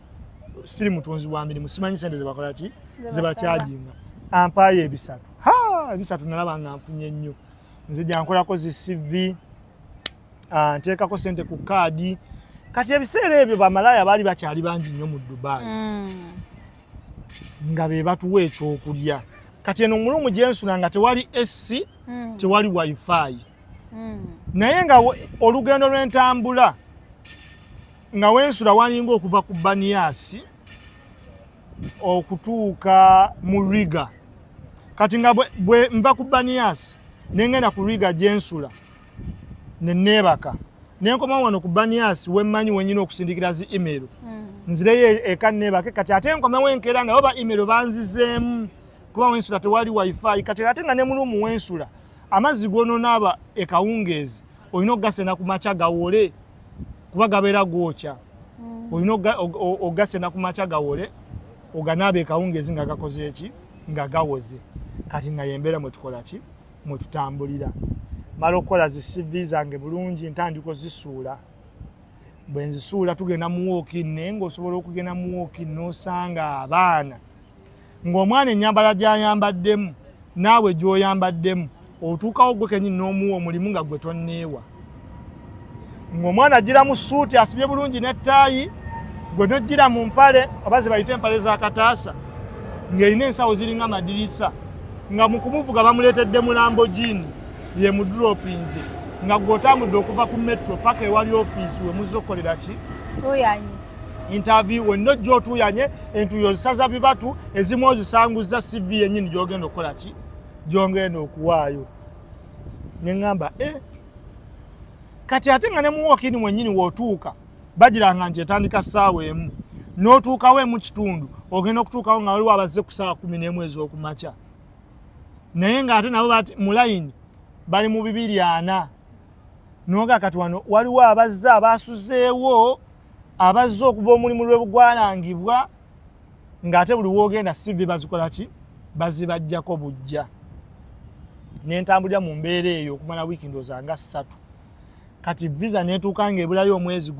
[SPEAKER 1] siri mutunzi wa mirimu simanyi sente zebakola ki zebakyajinga ampaayo 3. Ebisatu nalaba nga nfunye nnyo nzija nkolako zi CV nteekako sente ku kaadi. Kati ebiseera ebyo bamalaya baali bakyali bangi nnyo mu Dubai nga be batuwa ekyokulya. Kati eno omulumu gye nsula nga tewali AC tewali wifi naye nga olugendo lw'entambula nga wensula walinga okuva ku Banias okutuuka mu Riga. Kati nga bwe nva ku Banias nengenda ku Riga gye nsula neneebaka nenkoma wano ku Banias wemmanyi wenyina okusindikira zi email nzireyo eka neebake. Kati ate nkomewo enkeera naye oba email banzizeemu kuba wensula tewali wifi. Kati ate nga ne mulumu wensula amazzi gononaaba ekawungeezi olina ogasena ku makya gawole kuba gabeera gwokya. Olina ogasena ku makya gawole oganaaba ekawungeezi nga gakoze eki nga gawoze. Kati nga yembeera mwe tukola ki mwe tutambulira. Mala okukola zi CV zange bulungi ntandika ozisuula. Bwe nzisuula tugenda mu walk-in naye ng'osobola okugenda mu walk-in n'osanga abaana ng'omwana ennyambala gy'ayambaddemu naawe gy'oyambaddemu otuukawo gwe kennyini n'omuwa omulimu nga gwe tonneewa. Ng'omwana agira mu suuti asibye bulungi n'ettaayi gwe n'ojjira mu mpale oba ze bayita empale za kataasa ng'erina ensawo ziringa amadirisa nga mu kumuvuga bamuleetedde mu Lamborghini ye mu dropinze nga gw'otambudde okuva ku metro paka ewali ofiisi we muzza okukolera ki
[SPEAKER 2] tuyanye
[SPEAKER 1] interview wenno gy'otuyanye entuyo zisaza bibatu ezimu ozisanguza CV yennyini gy'ogenda okukola ki gy'ogenda okuwaayo. Ne ŋŋamba kati ate nga ne mu walk-in mwennyini w'otuuka bagiranga nti etandika ssaawa emu n'otuukawo mu kitundu ogenda okutuukawo nga waliwo abazze ku ssaawa 11 ez'okumakya naye ng'ate nabo mu layini bali mu 240 noga kati wano waliwo abazze abaasuzeewo abazze okuva omulimu lwe gwalangibwa ng'ate buli woogenda CV bazikola ki bazibajjako bujja n'entambulira mu mbeera eyo okumala wiiki ndooza nga 3 kati visa neetuuka ng'ebulayo omwezi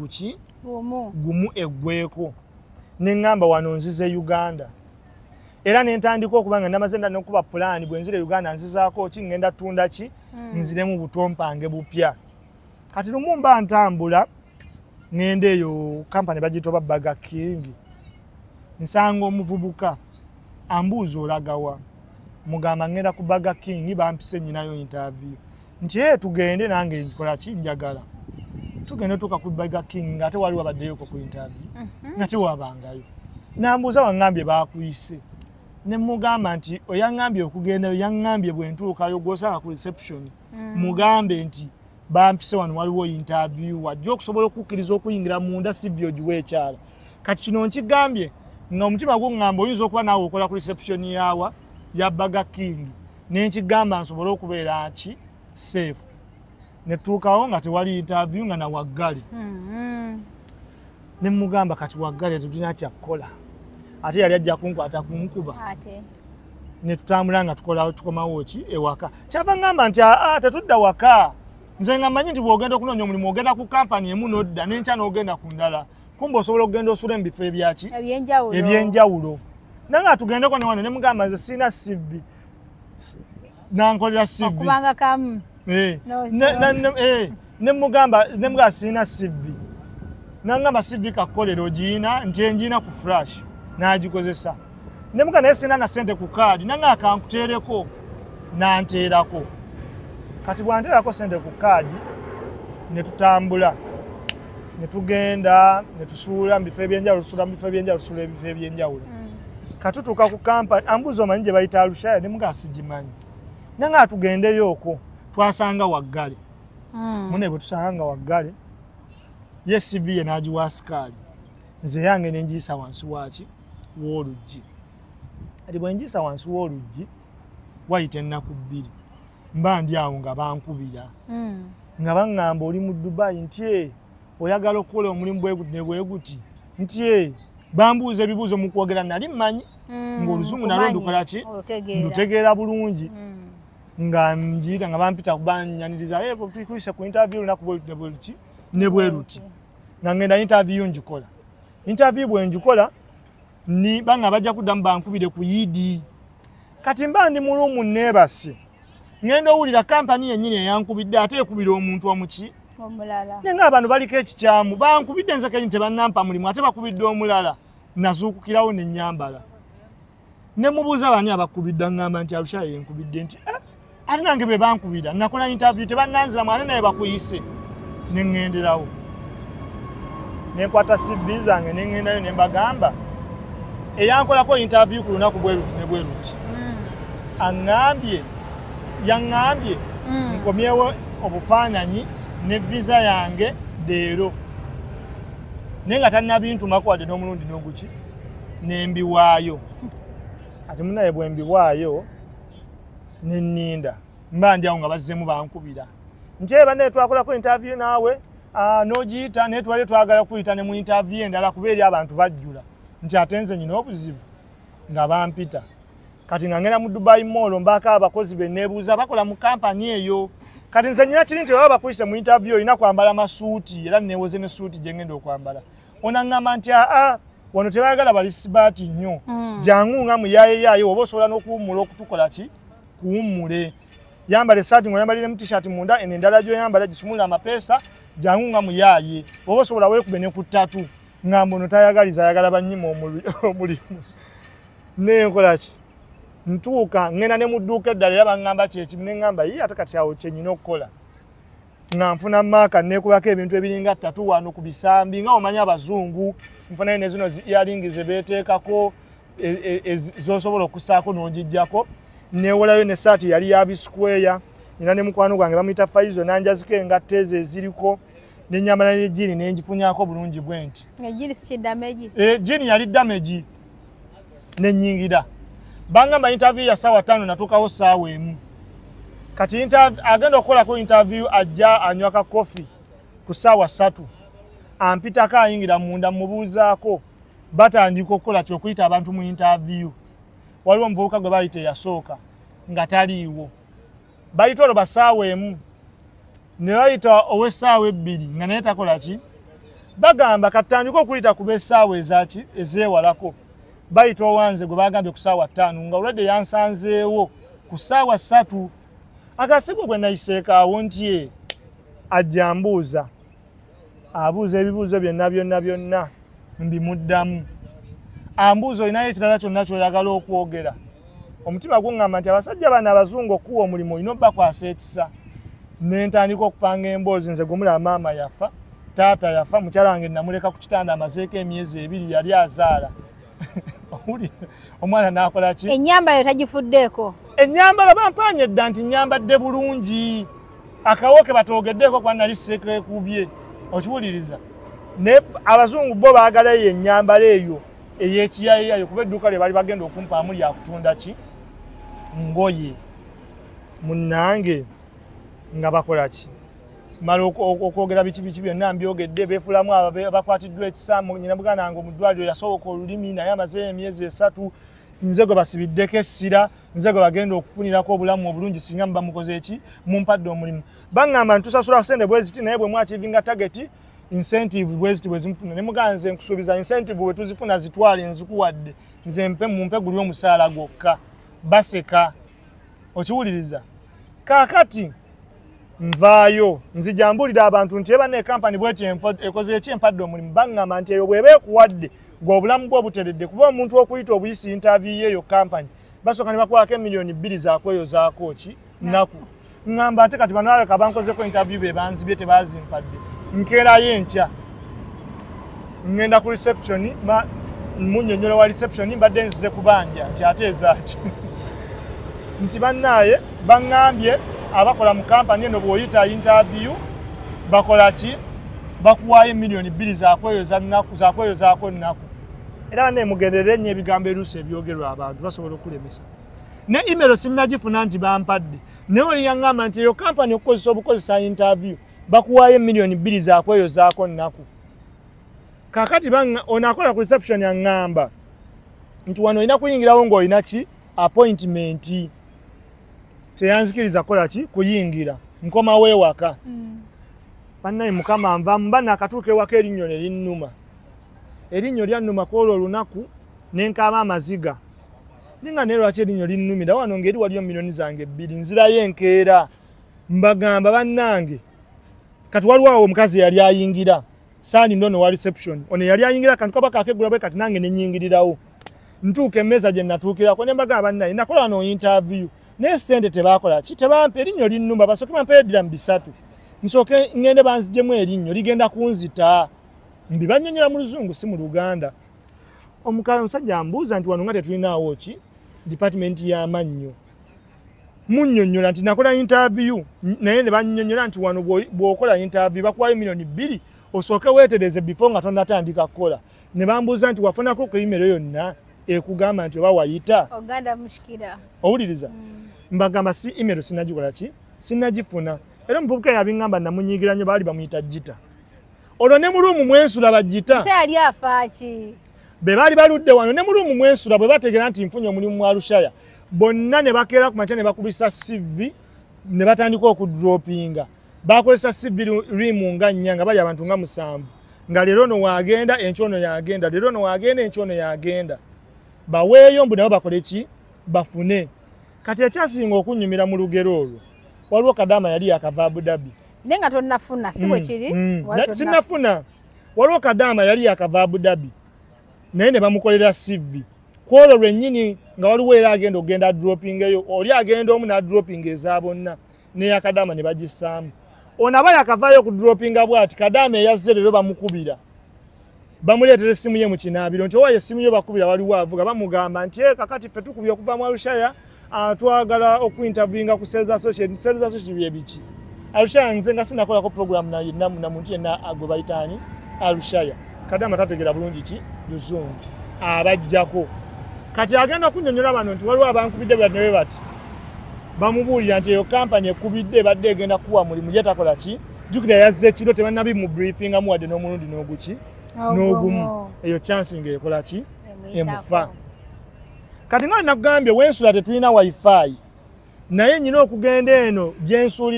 [SPEAKER 1] gumu eggweko neŋŋamba wano nzize Uganda era nentandika okuba nga namaze n'okuba pulaani bwe nzire Uganda nzizaako ki ngenda tunda ki nziremu butompange bupya kati lumu mba ntambula ngende eyo kampani bagitoba Burger King nsanga omuvubuka ambuuza olagawa mugamba ngenda ku Burger King bampise nyinayo interview nti tugende nange nkola ki njagala tugende tuka ku Burger King ate waliwo abaddeyo ku interview nga tewabangayo nambuuza wangambye bakuyise ne mugamba nti oyangambye okugenda yangambye bwe ntuukayo gwosanga ku reception mugambe nti bampise wano waliwo interview wajja okusobola okukkiriza okuyingira munda sivyo giwe ekyala kati kino nkigambye nga omutima gw'oŋŋamba oyinza okuba naawe okola ku reception yawa ya Burger King nenkigamba nsobole okubeera ki safe netuukawo nga tewali interview nga na waggale ne mugamba kati waggale tetulina kyakkola ate yali ajja kunkwata kunkuba ne tutambula nga tukomawo ki ewaka kyava ŋŋamba nti tetudda waka nze nga mmanyi nti bw'ogenda okunoonya omulimu ogenda ku kampani emu n'odda n'enkya n'ogenda ku ndala kumba osobola okugenda osula mu bifo ebyaki ebyenjawulo nange atugendeko ne wano ne mugamba nze sirina CV nankolera CV
[SPEAKER 2] okubanga kamu
[SPEAKER 1] ne mugamba sirina CV nangamba CV kakolera ogiina nti engiina ku flash n'agikozesa ne mugamba naye sirina na ssente ku kaadi nange akankuteereko nanteerako kati bwanteerako ssente ku kaadi ne tutambula ne tugenda ne tusuula mu bifo ebyenjawulo tusuula mu bifo ebyenjawulo tusuula ebifo ebyenjawulo katutuuka ku kampani ambuuza omanyi gye bayita Alushaya ne mugaa sigimanyi nange atugendeyo okwo twasanga waggale mune bwe tusanga nga waggale ye CV ye n'agiwa asikaali nze yange ne ngiyisa wansi waki w'oluggi ati bwe ngiyisa wansi w'oluggi wayita ennaku 2 mba ndi awo nga bankubira nga baŋŋamba oli mu Dubai nti oyagala okukola omulimu bweguti ne bweguti nti bambuuza ebibuuzo mu kwogera nali mmanyi ng'oluzungu nalwo ndukola ki ndutegeera bulungi nga njiyita nga bampita kubanyaniriza tukuyise ku interview lunaku bweruti ne bweruti nga ngenda interview njikola interview bwe njikola ni banga bajja kuddamu bankubire ku yidi kati mba ndi mulumu neebase ngenda owulira kampani yennyini eyankubidde ate ekubira omuntu omuki
[SPEAKER 2] omulala
[SPEAKER 1] nenga abantu baliko ekikyamu bankubidde nze kenyi tebannampa mulimu ate bakubidde omulala nazuukukirawo ne nnyambala ne mubuuza bani abakubidde ngamba nti Alushaya yenkubidde nti ate nange be bankubira nakola interview tebannanziramu ate naye bakuyise ne ŋŋenderawo ne nkwata CV zange ne ŋŋendayo ne mbagamba eyankolako interview ku lunaku bweruti ne bweruti yaŋŋambye nkomyewo obufaananyi ne visa yange leero naye nga tannabintumako wadde n'omulundi n'oguki nembiwaayo ati munaye bwe mbiwaayo nenninda mba ndi awo nga bazzeemu bankubira nti bannaye twakolako interview naawe n'ogiyita naye twali twagala kuyita ne mu interview endala kuba eri abantu bajjula nti ate nze nyina obuzibu nga bampita kati nga ngenda mu Dubai Mall mbaako abakozi be neebuuza bakola mu kampani eyo kati nze nyina kiri nti baba bakuyise mu interview olina kwambala masuuti era neewoze ne suuti gye ngenda okwambala onaŋŋamba nti wano tebaagala bali sibaati nnyo jangu nga muyaayeeyaayo oba osobola n'okuwummula okutukola ki kuwummule yambala essaati ng'oyambalire mu t-shirt munda eno endala gy'oyambala gisumulira amapeesa jangu nga muyaaye oba osobola weekube ne ku ttatu ngamba ono tayagaliza ayagala bannyima omulimu nenkola ki ntuuka ngenda ne mu dduuka eddala era baŋŋamba kyekimu ne ŋŋamba ate kati awo kyenyina okukola nga nfuna maaka neekubako ebintu ebiringa 3 wano ku bisambi nga omanyi abazungu nfunayo ne zino earring ze beeteekako zosobola okusaako n'ogijjako neewolayo n'essaati yali ya bisikweya nina ne mukwano gwange bamuyita Faizo nanjaziko engatta ezo eziriko nenyambala ne jini nenjifunyako bulungi bwenti
[SPEAKER 2] ejini si damage
[SPEAKER 1] jini yali damage nenyingira bangamba interview ya sawa 5 natukawo sawa emu kati agenda okukola ku interview ajja anywaka coffee ku sawa 3 ampita kayingira munda mubuuzaako batandika okukola kyokuyita abantu mu interview waliwo omuvubuka gwe bayite yasooka nga taliiwo bayita olwo basaawa emu ne bayita ow'essaawa 2 nga naye takola ki bagamba katandika okuyita ku b'essaawa ezeewalako bayita owanze gwe bagambye ku saawa 5 nga olwedde yansanzeewo ku saawa 3 akasigo gwe nayiseekaawo ntye ajja mbuuza abuuza ebibuuzo byonna mbimuddamu ambuuza olinayo ekirala kyonna ky'oyagala okwogera omutima guŋŋamba nti abasajja bano abazungu okuwa omulimu olina obbakwasa ekisa ne ntandika okupanga emboozi nze gumula maama yafa taata yafa mukyala wange namuleka ku kitanda amazeeko emyezi 2 yali azaala omwana n'akola ki
[SPEAKER 2] ennyambala tagifuddeeko
[SPEAKER 1] ennyambala bampanye dda nti nnyambadde bulungi akawoke batogeddeeko kwa nali seekekubye okiwuliriza ne abazungu bo baagala eyo ennyambala eyo ey'ekiyayayo kuba edduuka lye bali bagenda okumpaamu lyakutunda ki ngoye munnange nga bakola ki mala okwogera biki byonna mbyogedde beefulamu abakwatiddwa ekisaamu nyina buganda nga omuddwaliro yasoboka olulimi naye amazeeyo emyezi 3 nze gwe basibiddeko essira nze gwe bagenda okufunirako obulamu obulungi singa mubamukoze eki mumpadde omulimu baŋŋamba ntusasula sente bwe ziti naye bwe mwakivinga tageti incentive bwe ziti bwe zimufuna ne muganze nkusuubiza incentive bwe tuzifuna zitwale nzikuwadde nze mumpe guli omusaala gwokka baseka okiwuliriza kaakati nvaayo nzija mbulira abantu nti eba ne kampani bweti ekoze eki empadde omulimu baŋŋamba nti eyo bw'eba ekuwadde gwe obulamu bwo buteredde kuba omuntu okuyita obuyisi interview yeeyo kampani basooka ne bakwako emiliyoni 2 zakweyozaako ki nnaku ŋŋamba ate kati bano aleka bankozeko interview be banzibye tebazimpadde nkeerayo enkya ŋŋenda ku reception munnyonnyola wa reception mbadde nzize kubanja nti ate ezaaki nti bannaaye baŋŋambye abakola mu kampani eno bw'oyita interview bakola ki bakuwaayo emiliyoni 2 zakweyozaako nnaku era nemugenderere nnyo ebigambo eruusi ebyogerwa abantu basobola okulemesa ne email sinnagifuna nti bampadde naye oli yaŋŋamba nti eyo kampani okukozesa obukozesa interview bakuwaayo emiliyoni 2 zakweyozaako nnaku kaakati ono akola ku reception yaŋŋamba nti wano olina kuyingirawo ng'olina ki appointment teyanzikiriza kola ki kuyingira nkomawo ewaka bannaye mukama nvamu bana akatuuka ewaka erinnyo ne linnuma erinnyo lyannuma kwolwo olunaku nenkaaba amaziga ninga naye lwaki erinnyo linnumira wano ngeri waliyo miliyoni zange 2 nzirayo enkeera mbagamba bannange kati waliwo awo omukazi yali ayingira saani ndono wa reception ono yali ayingira kantu kaba kakegula bwe kati nange nenyingirirawo ntuuka emmeeza gye natuukirako ne mbagamba bannaye nakola wano interview naye sente tebakola ki tebampa erinnyo linnumba basooke bampeeddira mu 3 nsooke ngende banzijemu erinnyo ligenda kunzita mbibannyonnyola mu luzungu si mu luganda omusajja ambuuza nti wano nga tetulinaawo ki department y'amannyo munnyonnyola nti nakola interview naye ne bannyonnyola nti wano bw'okola interview bakuwayo miliyoni 2 osooke weetereze before nga tonnatandika kukola ne bambuuza nti wafunako ku email yonna ekugamba nti oba wayita
[SPEAKER 2] oganda mushikira
[SPEAKER 1] owuliriza mbagamba si email sinagikola ki sinagifuna era omuvubuka yabiŋŋamba namunyiigira nnyo baali bamuyita jita olwo ne muluumu mwensula bajita
[SPEAKER 2] yali afaaki
[SPEAKER 1] be baali baludde wano ne muluumu mwensula bwe bategeera nti nfunye omulimu mu Arusha bonna ne bakeera ku makya ne bakubisa CV ne batandika okudropinga bakozesa CV rimu nga 4 nga bali abantu nga 7 nga leero ono waagenda enkyono yagenda leero ono waagenda enkyono yagenda baweeyo mbu nabo bakole ki bafune kati ekyasinga okunyumira mu lugero olwo waliwo Kadaama yali yakava Abu Dhabi
[SPEAKER 2] nenga tonnafuna si bwe kiri
[SPEAKER 1] sinnafuna waliwo Kadaama yali yakava Abu Dhabi naye ne bamukolera CV kwolwo lwennyini nga waliwo era agenda okugenda dropping eyo oli agenda omu n'adropping eza bonna neya Kadaama ne bagissaamu ono aba yakavaayo ku droppinga bw'ati Kadaama eyazze leero bamukubira bamuleetera essimu ye mu kinaabiro nti owaye essimu yo bakubira waliwo avuga bamugamba nti kakati ffe tukubye okuva mu Arusha twagala okuinterviewinga ku sales associate bye biki Alushaya nze nga sinakolako program na muntu yenna gwe bayitaani Alushaya kati amatategera bulungi ki Luzungu abajjako kati agenda kunnyonnyola bano nti waliwo abankubidde bwe bati bamubuulira nti eyo kampani ekubidde badde egenda kuwa mulimu yatakola ki jukira yazze kiro tebannabi mu briefing amuwadde n'omulundi n'oguki n'ogumu eyo chance ng'ekola ki emufa kati nga nakugambye wensula tetulina wifi naye nyina okugenda eno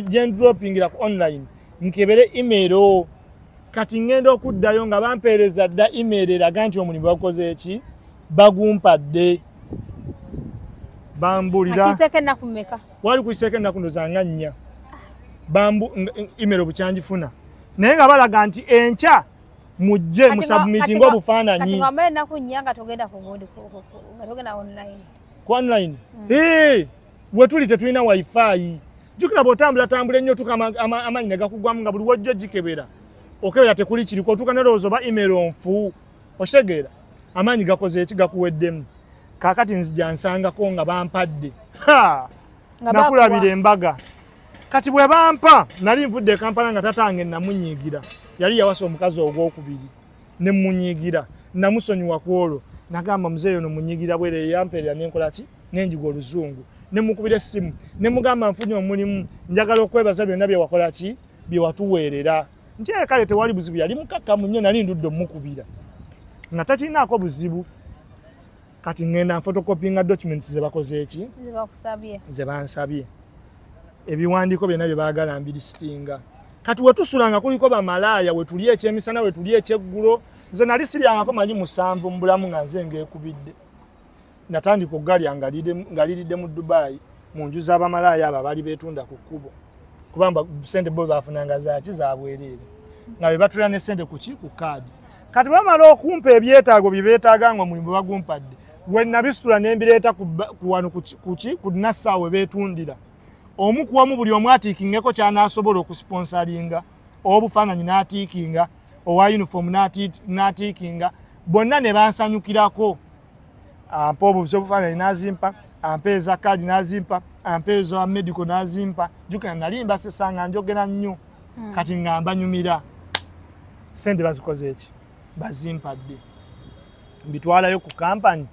[SPEAKER 1] gendropingira ku online nkebere email kati ngenda okuddayo nga bampeereza dda email eraga nti omulimu bakoze eki bagumpadde bambulira wali kuiseke ennaku ndozanga 4 email bukyanjifuna naye nga balaga nti enkya mujje musubmitinga obufaananyi ku online wetuli tetulina wifi jukira bw'otambula ennyo tuka amanyi ne gakugwamu nga buli wojjo gikebera okebera tekuli kiriko otuuka nerowooza oba email onfu osegeera amaanyi gakoze eki gakuweddemu kaakati nzija nsangako nga bampadde nakulabira embaga kati bwe bampa nali nvudde Kampala nga tatange namunyiigira yali yawasa omukazi ogwokubiri ne munyiigira namusonyiwa ku olwo nagamba muzeeyi ono munyiigira bwere yampeerera nenkola ki nenjiga Oluzungu ne mukubira essimu ne mugamba nfunye omulimu njagala okwebaza byonna bye wakola ki bye watuweerera nti kale tewali buzibu yali mukakkamu nnyo nali ndudde omukubira nga takirinaako buzibu kati ngenda nfotokopinga documents ze bakoze eki ze bansabye ebiwandiiko byonna bye baagala mbirisitinga kati wetusulanga kuliko bamalaaya wetuli ekyemisana wetuli ekyeggulo nze nali siryangako manyi 7 mu bulamu nga nze ngekubidde natandika okugalya nga liridde mu Dubai mu nju z'abamalaaya abo abaali beetunda ku kkubo kubanga sente bo baafunanga zaaki zabwereere nga bwe batulira ne sente kuki ku kaadi kati bamala okumpa ebyetaago bye beetaaga nga omulimu bagumpadde we nabisitula ne mbireeta wano ku nassaawe beetundira omu kuwamu buli omu atiikingeko ky'anaasobola okusponsalinga obufaananyi n'atiikinga owa uniform n'atiikinga bonna ne bansanyukirako ampa obufaananyi n'azimpa ampa eza kaadi n'azimpa ampa eza medical n'azimpa jukira nali mbasesanga njogera nnyo kati nga mbanyumira sente bazikoze eki bazimpadde mbitwalayo ku kampani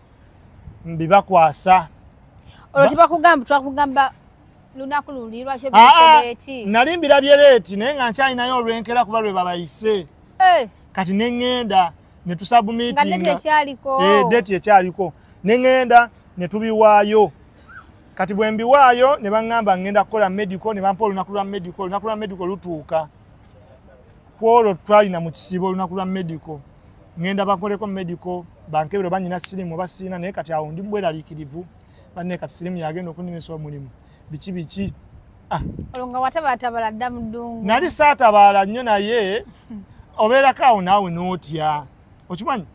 [SPEAKER 1] mbibakwasa
[SPEAKER 2] olwo twakugamba lunaku luli lwakyo bisebeti
[SPEAKER 1] nali mbirabye leeti naye nga nkyalinayo olwenkera kuba lwe babayise kati neŋŋenda ne tusubmitinga deeti ekyaliko neŋŋenda ne tubiwaayo kati bwe mbiwaayo ne baŋŋamba ngenda kukola medical ne bampa olunaku lwa medical lutuuka kwolwo twalina mu kisibo olunaku lwa medical ngenda bakoleko medical bankebero banyina sirimu oba sirina naye kati awo ndi bweraliikirivu banne kati sirimu yagenda okundimisa omulimu biki
[SPEAKER 2] olwo nga watabatabala dda mu ddungu
[SPEAKER 1] nali saatabaala nnyo naye obeerako awo naawe n'otya okimanyi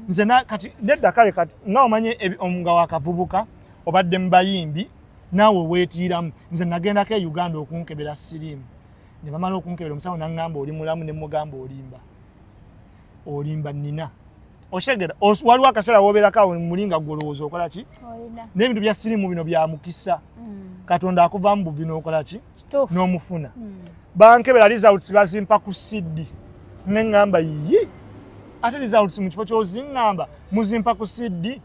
[SPEAKER 1] nze kati nedda kale kati nga omanye nga wakavubuka obadde mu bayimbi naawe weetiiramu nze nagendako e Uganda okunkebera sirimu ne bamala okunkebera omusawo naŋŋamba oli mulamu ne mugamba olimba nnina oshegera waliwo akaseera woobeerako awo mulinga gwolowooza okola ki n'ebintu bya sirimu bino bya mukisa Katonda akuvamu buvi n'okola ki n'omufuna bankebera results bazimpa ku CD neŋŋamba yi ate results mu kifo ky'oziŋŋamba muzimpa ku CD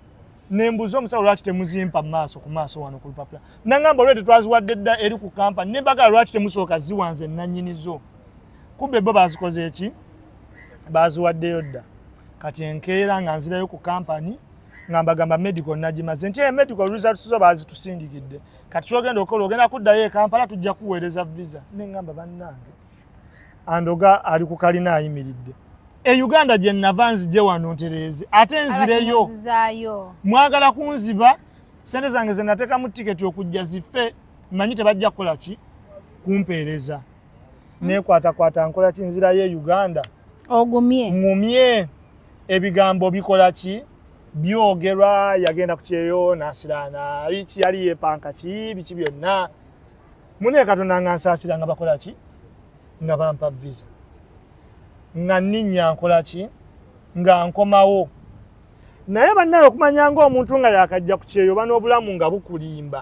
[SPEAKER 1] nembuza omusawo lwaki temuzimpa ku maaso wano ku lupapula naŋŋamba olwete twaziwadde dda eri ku kampani ne mbagala lwaki temusooka ziwanze nannyinizo kumbe bo bazikoze eki baziwaddeyo dda kati enkeera nga nzirayo ku kampani nga mbagamba medical nagimaze nti medical results zo bazitusindikidde kati kyogenda okola ogenda kuddayo e Kampala tujja kuweereza visa neŋŋamba bannange andoga ali ku kalina ayimiridde e Uganda gye nava nzije wano ntereeze ate nzireyo mwagala kunziba sente zange ze nateeka mu tiketi okujja zife mmanyi tebajja kukola ki kumpeereza nekwatakwata nkola ki nzirayo e Uganda ngumye ebigambo bikola ki byogerwa yagenda ku kyeyo nasiraana biki yali yepanka ki biki byonna mune Katonda nga nsaasira nga bakola ki nga bampa visa nga nninnya nkola ki nga nkomawo naye bannaye okumanya ng'omuntu nga yakajja ku kyeyo n'obulamu nga bukulimba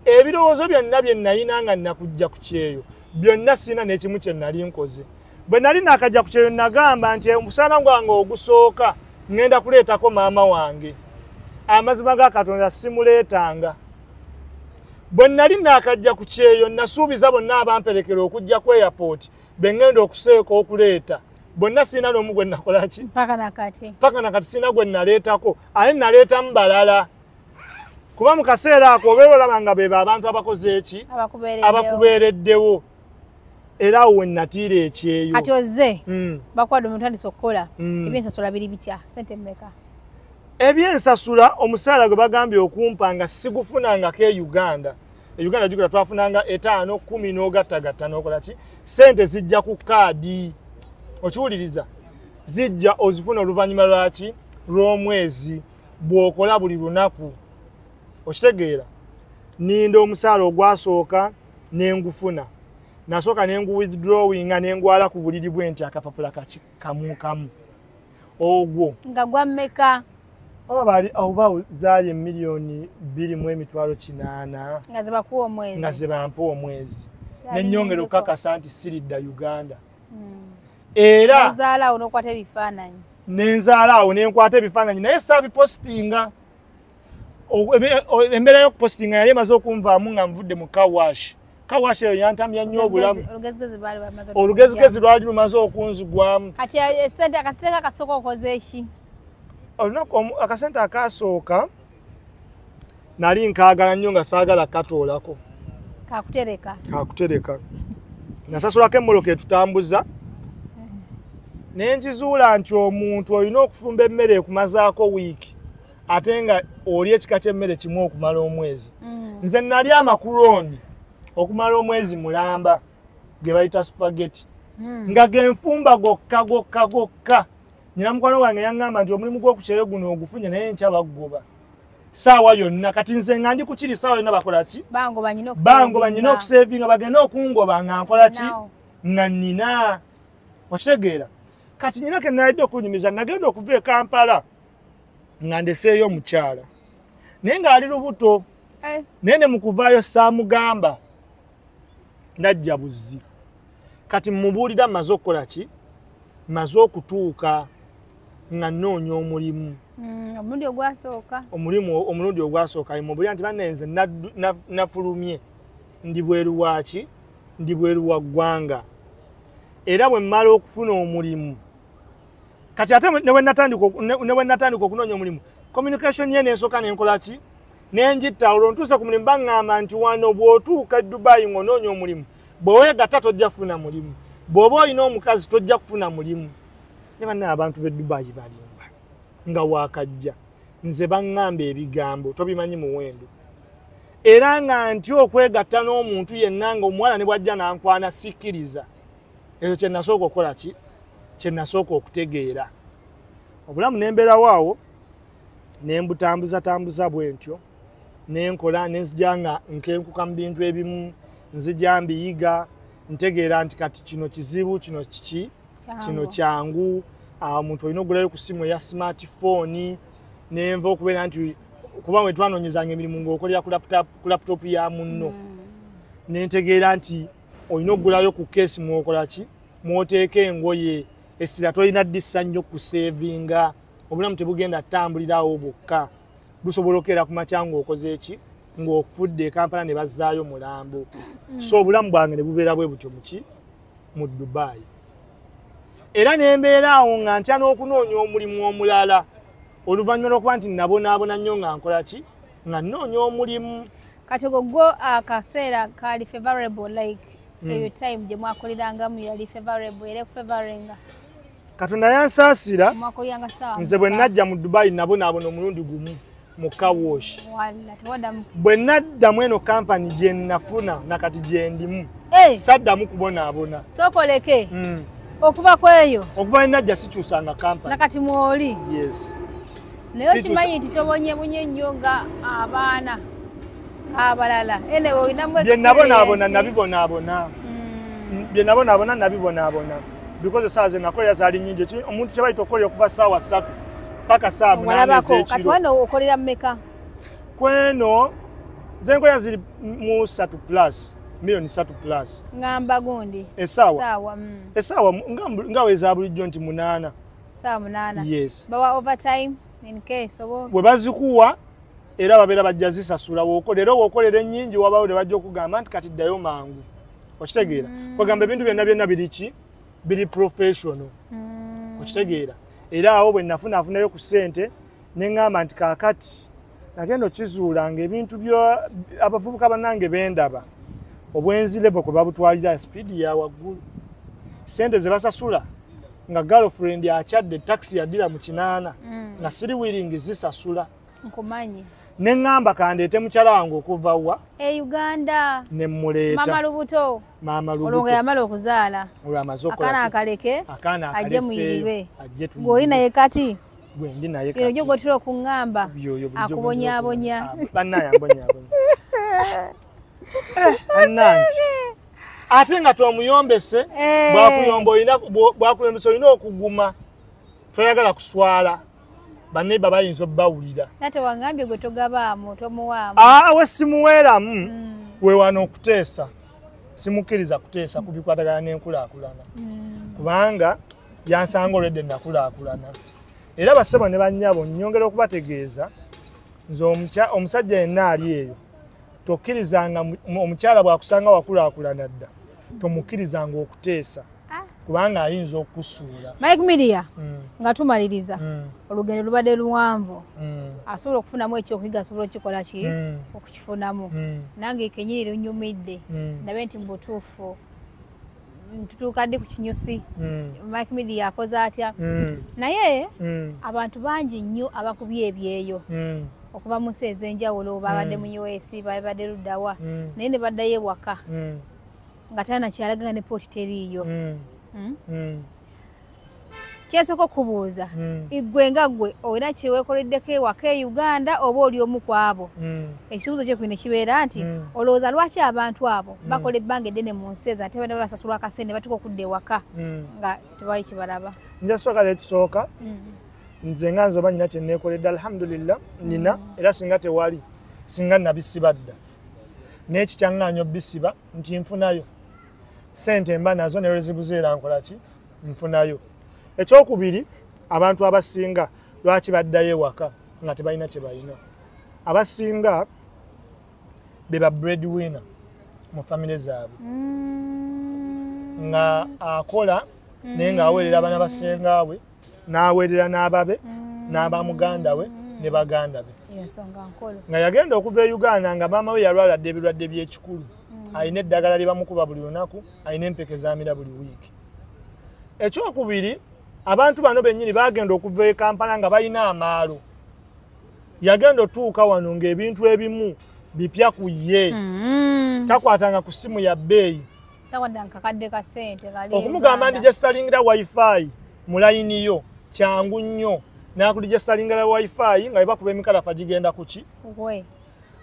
[SPEAKER 1] ebirowoozo byonna bye nayina nga nnakujja ku kyeyo byonna sina n'ekimu kye nali nkoze bwe nali nakajja ku kyeyo nagamba nti omusaala gwange ogusooka ngenda kuleetako maama wange amazima ga Katonda simuleetanga bwe nali nakajja ku kyeyo nasuubiza bonna abamperekera okujja ku airport bengenda okuseeka okuleeta bonna sina n'omu gwe nakola ki
[SPEAKER 2] paka nakati
[SPEAKER 1] sina gwe naleetako ali naleetamu balala kuba mu kaseera ako obeera olaba be abantu abakoze eki abakubeereddewo era awo wennatiira ekyeyo
[SPEAKER 2] kati ozze bakwadde omuntu andisa okukola ebyensasula biri bitya sente mmeka
[SPEAKER 1] ebyensasula omusaala gwe bagambye okumpa nga sigufunangako Uganda Uganda gikola twafunanga 5 10 n'ogattagatta n'okola ki sente zijja ku kaadi okiwuliriza zijja ozifuna oluvannyuma lwaki lw'omwezi bw'okola buli lunaku okitegeera ninda omusaala ogwasooka n'engufuna nasooka n'engu withdrawinga n'engwala ku buliri bwenti akapapula kamu ogwo
[SPEAKER 2] nga gwa mmeka
[SPEAKER 1] oba zaali emiliyoni 2.8
[SPEAKER 2] nga zebakuwa omwezi
[SPEAKER 1] nga zebampa omwezi n'ennyongera okukakasa nti siridda Uganda era
[SPEAKER 2] nzaalaawo n'okwata ebifaananyi
[SPEAKER 1] nenzaalaawo nenkwata ebifaananyi naye saabipositinga embeera y'okupositinga yali emaze okunvaamu nga nvudde mu kawash eyo yantamya nnyo obulamu olugezigezi lwali lumaze okunzigwamu
[SPEAKER 2] kati esente akasente kakasooka okoze eki
[SPEAKER 1] olunaku akasente akasooka nali nkaagala nnyo nga saagala katoolako kakutereka nasasulako emmoloka etutambuza nenkizuula nti omuntu olina okufumba emmere ekumazaako wiiki ate nga oli ekika ky'emmere kimu okumala omwezi nze nali amakuloni okumala omwezi mulamba ge bayita spaghetti nga genfumba gokka nyina mukwano wange yaŋŋamba nti omulimu gw'okukyere guno ogufunye naye nkya baggoba saawa yonna kati nze nga ndi kukiri saawa yonna bakola ki bangoba nyina okuseevinga bagenda okungoba nga nkola ki nga nnina okitegeera kati nyina ke nalidde okunyumiza nagenda okuva e Kampala nga ndeseeyo omukyala naye nga ali lubuto naye ne mu kuvaayo saamugamba najja buzzi kati mmubuulira mmaze okukola ki mmaze okutuuka nga nnoonya omulimu omulundi ogwasooka mmubuulira nti bannenze nafulumye ndi bweru waki ndi bweru wa ggwanga era bwe mmala okufuna omulimu kati ate ne bwe natandika okunoonya omulimu communication ye nensooka nenkola ki nenjitta olwo ntuuse ku mulimu baŋŋamba nti wano bw'otuuka Dubai ng'onoonya omulimu bw'oweegatta tojja kufuna mulimu bw'oba olina omukazi tojja kufuna mulimu ne bannaye abantu b'e Dubai balimba nga waakajja nze baŋŋamba ebigambo tobimanyi muwendo era nga nti okwegatta n'omuntu yenna nga omuwala ne bw'ajja nankwana sikkiriza ekyo kye nasooka okukola ki kye nasooka okutegeera obulamu nembeerawo awo nembutambuza bwentyo nenkola nenzija nga nkenkuka mu bintu ebimu nzija mbiyiga ntegeera nti kati kino kizibu kino kiki kino kyangu omuntu olina okugulayo ku simu eya smartphone nenva okubeera nti kuba bwe twanoonyezanga emirimu ng'okolera ku laptop ya munno nentegeera nti olina okugulayo ku keesi mwokola ki mwoteeka engoye essira tolina ddisa nnyo kuseevinga obulamu tebugenda tambulirawo bwokka busobola okukeera ku makya ng'okoze eki ng'okufudde e Kampala ne bazzaayo mulambo so obulamu bwange ne bubeera bwe butyo muki mu Dubai era nembeera awo nga ntya n'okunoonya omulimu omulala oluvannyuma lw'okuba nti nabonaabona nnyo nga nkola ki nga nnoonya omulimu
[SPEAKER 2] kati gwo akaseera kali favorable like eyo time gye mwakolerangamu yali favorable era ekufavoringa
[SPEAKER 1] Katonda yansaasira
[SPEAKER 2] mwakolanga sawa
[SPEAKER 1] nze bwe najja mu Dubai nabonaabona omulundi gumu mu kawosh bwe naddamu eno kampani gye nafuna nakati gye ndimu saddamu kubonaabona
[SPEAKER 2] sokoleke okuva kweyo
[SPEAKER 1] okuva najja sikyusanga kampani
[SPEAKER 2] nakati mwoli
[SPEAKER 1] yes
[SPEAKER 2] naye okimanyi nti tobonyebonye nnyo nga abaana abalala enewe olinamu
[SPEAKER 1] bye nabonaabona nabibonaabona because esaawa ze nakolera zaali nnyingi omuntu kye bayita okukolera okuva ssaawa 3 paka saa 8 ez'ekiro
[SPEAKER 2] kati wano okolera mmeka
[SPEAKER 1] kweno ze nkolera ziri mu 3 plus million 3 plus.
[SPEAKER 2] Ngamba gundi.
[SPEAKER 1] Esawa. Esawa ngawe za bulijjo nti 8.
[SPEAKER 2] Sawa 8.
[SPEAKER 1] Yes.
[SPEAKER 2] Bawa overtime in case obo.
[SPEAKER 1] Bwe bazikuwa era babera bajjazisasula wokolera ennyingi wabawo ne bajja okugamba nti kati ddayo mangu. Okitegeera. Kwagamba ebintu byonna biri biri professional. Okitegeera. Era awo bwe nafunayo ku ssente neŋŋamba nti kaakati nagenda okizuulanga ebintu abavubuka bannange bendaba obwenzi level kwe babutwalira speed ya waggulu. Ssente ze basasula nga girlfriend akyadde taxi yaddira mu 8 nga siri willing zisasula.
[SPEAKER 2] Nkumanyi.
[SPEAKER 1] Neŋŋamba kandeete mukyala wange okuva wa
[SPEAKER 2] Uganda.
[SPEAKER 1] Ne mmuleeta. Mama Lubuto.
[SPEAKER 2] Olwo yamala okuzaala.
[SPEAKER 1] Olwo amaze okukola.
[SPEAKER 2] Akana akaleke. Ajje muyiribe. Ng'oli naye kati.
[SPEAKER 1] Gwe ndi naye kati.
[SPEAKER 2] Bino gyo gwotera okuŋŋamba. Akubonyaabonya.
[SPEAKER 1] Bannange ambonyaabonya. Annange. Ate nga twamuyombese bwakuyombesa olina okuguma. Toyagala kuswala. Banne baba yinzo bawulira.
[SPEAKER 2] Nate wangambye gwe togabaamu tomuwaamu.
[SPEAKER 1] We simuweeramu we wano okuteesa. Simukkiriza kuteesa kubikwatagana n'enkulaakulana. Kubanga yansanga olwedde nakulaakulana. Era bassebo ne bannyabo nnyongera okubategeeza nze omusajja yenna ali eyo tokkirizanga omukyala bw'akusanga wakulaakulana dda tomukkirizanga okuteesa kubanga ayinza okukusuula.
[SPEAKER 2] Mike Media nga tumaliriza olugendo lubadde luwanvu asobola okufunamu ekyokuyiga asobola okukikola ki okukifunamu nange kenyini lunyumidde ndabe nti mu butuufu tutuukadde ku kinyusi Mike Media akoze atya naye abantu bangi nnyo abakubye ebyeyo okuva mu nsi ez'enjawulo babadde mu US babadde luddawa naye ne baddayo ewaka nga tanakyalaganga ne pooti teriiyo. Kyesooka okubuuza igwe nga gwe olina kyeweekoleddeko ewaka e Uganda oba oli omu ku abo. Ekibuuzo kyekwine kibeera nti olowooza lwaki abantu abo bakola ebbanga eddene mu nsi ezo ate bana basasulwa akasente batuuka okudda ewaka nga tebali kibalaba.
[SPEAKER 1] Nja sooka lekisooka nze nga nze oba nyina kye neekoledde alhamdulillah nina era singa tewali singa nabisiba dda n'ekikyaŋŋaanyo bisiba nti nfunayo ssente mba nazo ne lwezibuzeera nkola ki nfunayo. Ekyokubiri abantu abasinga lwaki baddayo ewaka nga tebalina kye balina. Abasinga be ba breadwinner mu famire zaabwe nga akola naye ng'aweerera abaana basenga we n'aweerera n'ababe n'abamuganda we ne baganda be. Nga yagenda okuva e Uganda nga maama we yalwaladde ebirwadde by'ekikulu alina eddagala lye bamukuba buli lunaku alina empeke zaamira buli wiiki. Ekyokubiri abantu bano bennyini bagenda okuva e Kampala nga balina amaalo. Yagenda otuuka wano ng'ebintu ebimu bipya ku ye takwatanga ku ssimu ya bbeeyi okumugamba ndi gyesalingira wifi mu layini yo kyangu nnyo n'akuligyesalingira wifi nga webakuba emikalafa gigenda kuki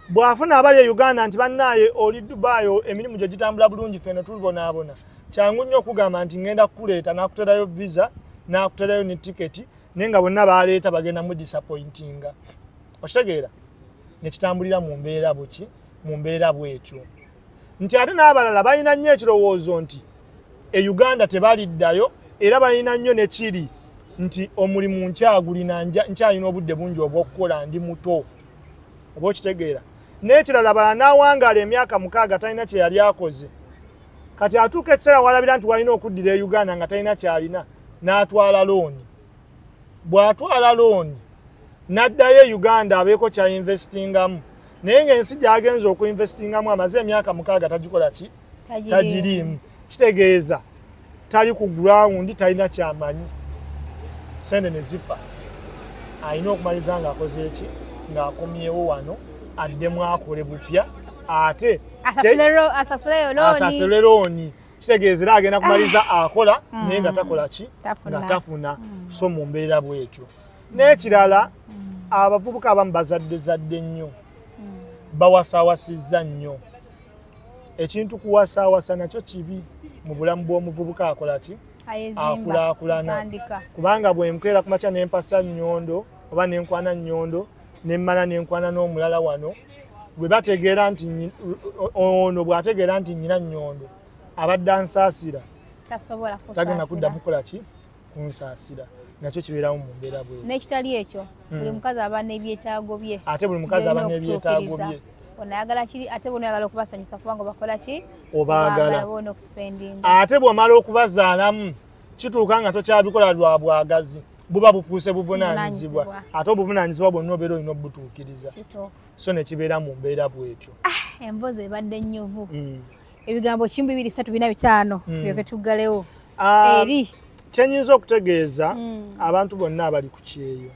[SPEAKER 1] bw'afuna abali e Uganda nti bannaaye oli Dubai emirimu gye gitambula bulungi feno tulibonaabona kyangu nnyo okugamba nti ngenda kukuleeta n'akuterayo visa n'akuterayo ne tiketi naye nga bonna baleeta bagenda mu disappointinga. Okitegeera ne kitambulira mu mbeera buki mu mbeera bwetyo nti ate n'abalala balina nnyo ekirowoozo nti e Uganda tebaliddayo era balina nnyo ne kiri nti omulimu nkyagulina nkyalina obudde bungi obw'okukola ndi muto oba okitegeera. N'ekirala balala n'awangaala emyaka 6 talina kye yali akoze kati atuuka ekiseera walabira nti walina okuddira e Uganda nga talina kyalina n'atwala looni. Bw'atwala looni n'addayo e Uganda abeeko kya investingamu naye ng'ensi gy'agenza okuinvestingamu amaze emyaka 6 tagikola ki tagiriimu. Kitegeeza tali ku ground talina kyamanyi sente ne zifa alina okumaliza ng'akoze eki ng'akomyewo wano addemu akole bupya ate asasule looni. Kitegeeza era agenda kumaliza akola naye nga takola ki nga tafuna so mu mbeera bwetyo. N'ekirala abavubuka abamu bazaddezadde nnyo bawasaawasizza nnyo. Ekintu kuwasaawasa nakyo kibi mu bulamu bw'omuvubuka akola ki akulaakulana kubanga bwe nkeera ku makya ne mpasa nnyondo oba ne nkwana nnyondo ne mmala ne nkwana n'omulala wano bwe bategeera nti ono bw'ategeera nti nnyina nnyondo abadde ansaasira tagenda kuddamu kukola ki kunsaasira nakyo kibeeramu mu mbeera bwe
[SPEAKER 2] n'ekitali ekyo buli mukazi aba n'ebyetaago bye
[SPEAKER 1] ate buli mukazi aba n'ebyetaago bye
[SPEAKER 2] onayagala kiri ate bona oyagala okubasanyusa kubanga bakola ki
[SPEAKER 1] obaagala
[SPEAKER 2] bona okuspendinga
[SPEAKER 1] ate bw'omala okubazaalamu kituuka nga tokyabikola lwa bwagazi buba bufuuse buvunaanyizibwa ate obuvunaanyizibwa bwonna obeera olina obutuukiriza so ne kibeera mu mbeera bwetyo
[SPEAKER 2] emboozi ebadde nnyuvu ebigambo 2, 3, 4, 5 byoke tuggalewo eri
[SPEAKER 1] kyenyinza okutegeeza abantu bonna abali ku kyeyo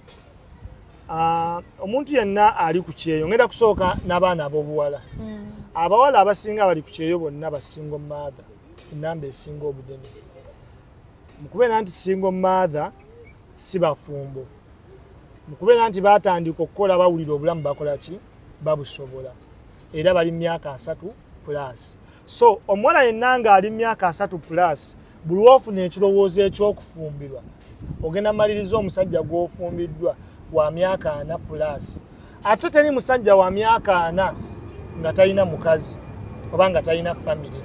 [SPEAKER 1] omuntu yenna ali ku kyeyo ngenda kusooka n'abaana ab'obuwala abawala abasinga bali ku kyeyo bonna basingo maatha enamba esinga obudene mukubeera nti singo maatha si bafumbo mukubeera nti baatandika okukola bawulira obulamu bakola ki babusobola era bali myaka 3+. So omuwala yenna ng'ali myaka 3+, buli woofuna ekirowoozo ekyokufumbirwa ogenda maliriza omusajja gw'ofumbiddwa wa myaka 4+. Ate teri musajja wa myaka 4 nga talina mukazi oba nga talina famire.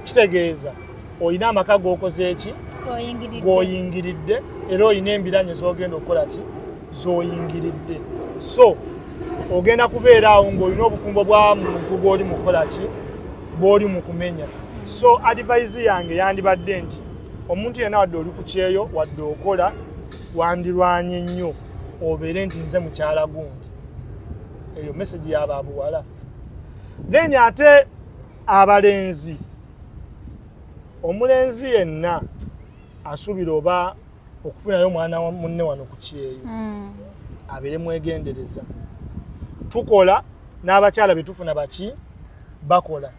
[SPEAKER 1] Kitegeeza olina amaka g'okoze eki g'oyingiridde era olina embiranye z'ogenda okukola ki z'oyingiridde. So ogenda kubeera awo ng'olina obufumbo bwa muntu gw'oli mu kukola ki bw'oli mu kumenya. So advice yange yandibadde nti omuntu yenna wadde oli ku kyeyo wadde okola wandirwanye nnyo obeere nti nze mukyala gundi. Eyo message y'aba abuwala. Then ate abalenzi, omulenzi yenna asuubira oba okufunayo omwana munne wano ku kyeyo abeere mwegendereza. Tukola n'abakyala be tufuna baki bakola.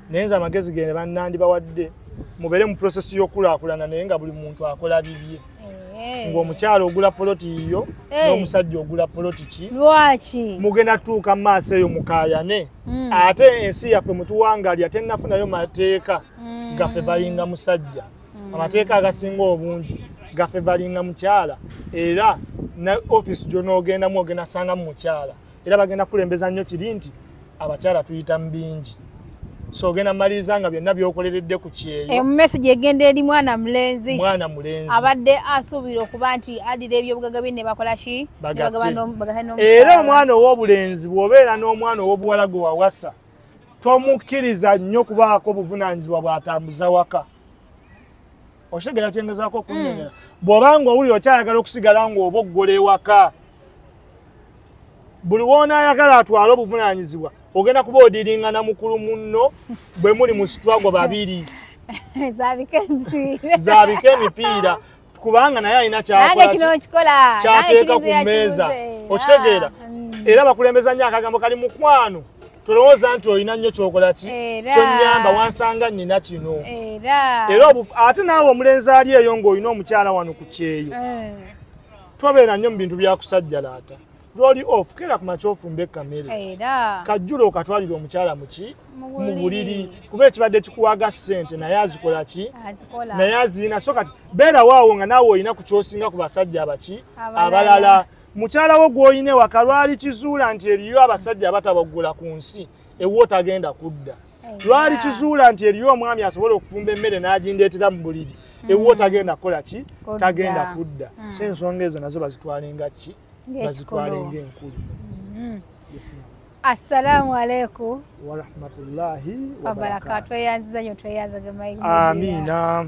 [SPEAKER 1] Naye nze amagezi gene bannandibawadde mubeere mu process y'okulaakulana naye nga buli muntu akola bibye. Ng'omukyala ogula poloti yo n'omusajja ogula poloti ki
[SPEAKER 2] lwaki
[SPEAKER 1] mugenda tuuka mu maaso eyo mukaayane. Ate ensi yaffe mutuwangalya tennafunayo mateeka gaffe balinga musajja. Amateeka agasinga obungi gaffe balinga mukyala era na office gy'onoogendamu ogenda sangamu mukyala era bagenda kulembeza nnyo kiri nti abakyala tuyita mu bingi. So ogenda maliriza nga byonna byokoleredde ku kyeyo.
[SPEAKER 2] Message egenda eri mwana mulenzi abadde asuubira okuba nti addira ebyobugagga bye ne bakola ki
[SPEAKER 1] era omwana ow'obulenzi bw'obeera n'omwana ow'obuwala gwe wawasa tomukkiriza nnyo kubaako obuvunaanyizibwa bw'atambuza waka. Okitegera kyengezaako okunnengera bw'oba ng'owulira okyayagala okusigala ng'oba oggola ewaka buli w'onaayagala atwale obuvunaanyizibwa ogenda kuba odiringana mukulu munno bwe muli mu struggle babiri zaabika emipiira kubanga naye alina kyateeka ku mmeeza. Okitegeera era bakulembeza nnyo akagambo kali mukwano tolowooza nti olina nnyo kyokola ki kyonnyamba wansanga nnina kino era ate naawe omulenzi ali eyo ng'olina omukyala wano ku kyeyo tobeera nnyo mu bintu byakusajjalaata. Lwoli off kera ku makya ofumba ekkamere kajjula okatwalira omukyala muki mu buliri kuba ekibadde kikuwaga ssente naye azikola ki naye azirina. So kati beera waawo nga naawe olina ku kyosinga ku basajja abaki abalala. Mukyala wo gw'olina ewaka lwali kizuula nti eriyo abasajja abatabaggula ku nsi ewo tagenda kudda. Lwali kizuula nti eriyo omwami asobola okufumba emmere n'agindeetera mu buliri ewo tagenda kukola ki tagenda kudda. Si ensonga ezo nazo bazitwalenga ki bazitwale ng'enkulu.
[SPEAKER 2] Assalamu alaikum
[SPEAKER 1] wa rahmatullahi wa
[SPEAKER 2] barakatuh. Tweyanziza nnyo tweyanzaga mayiga.
[SPEAKER 1] Amina.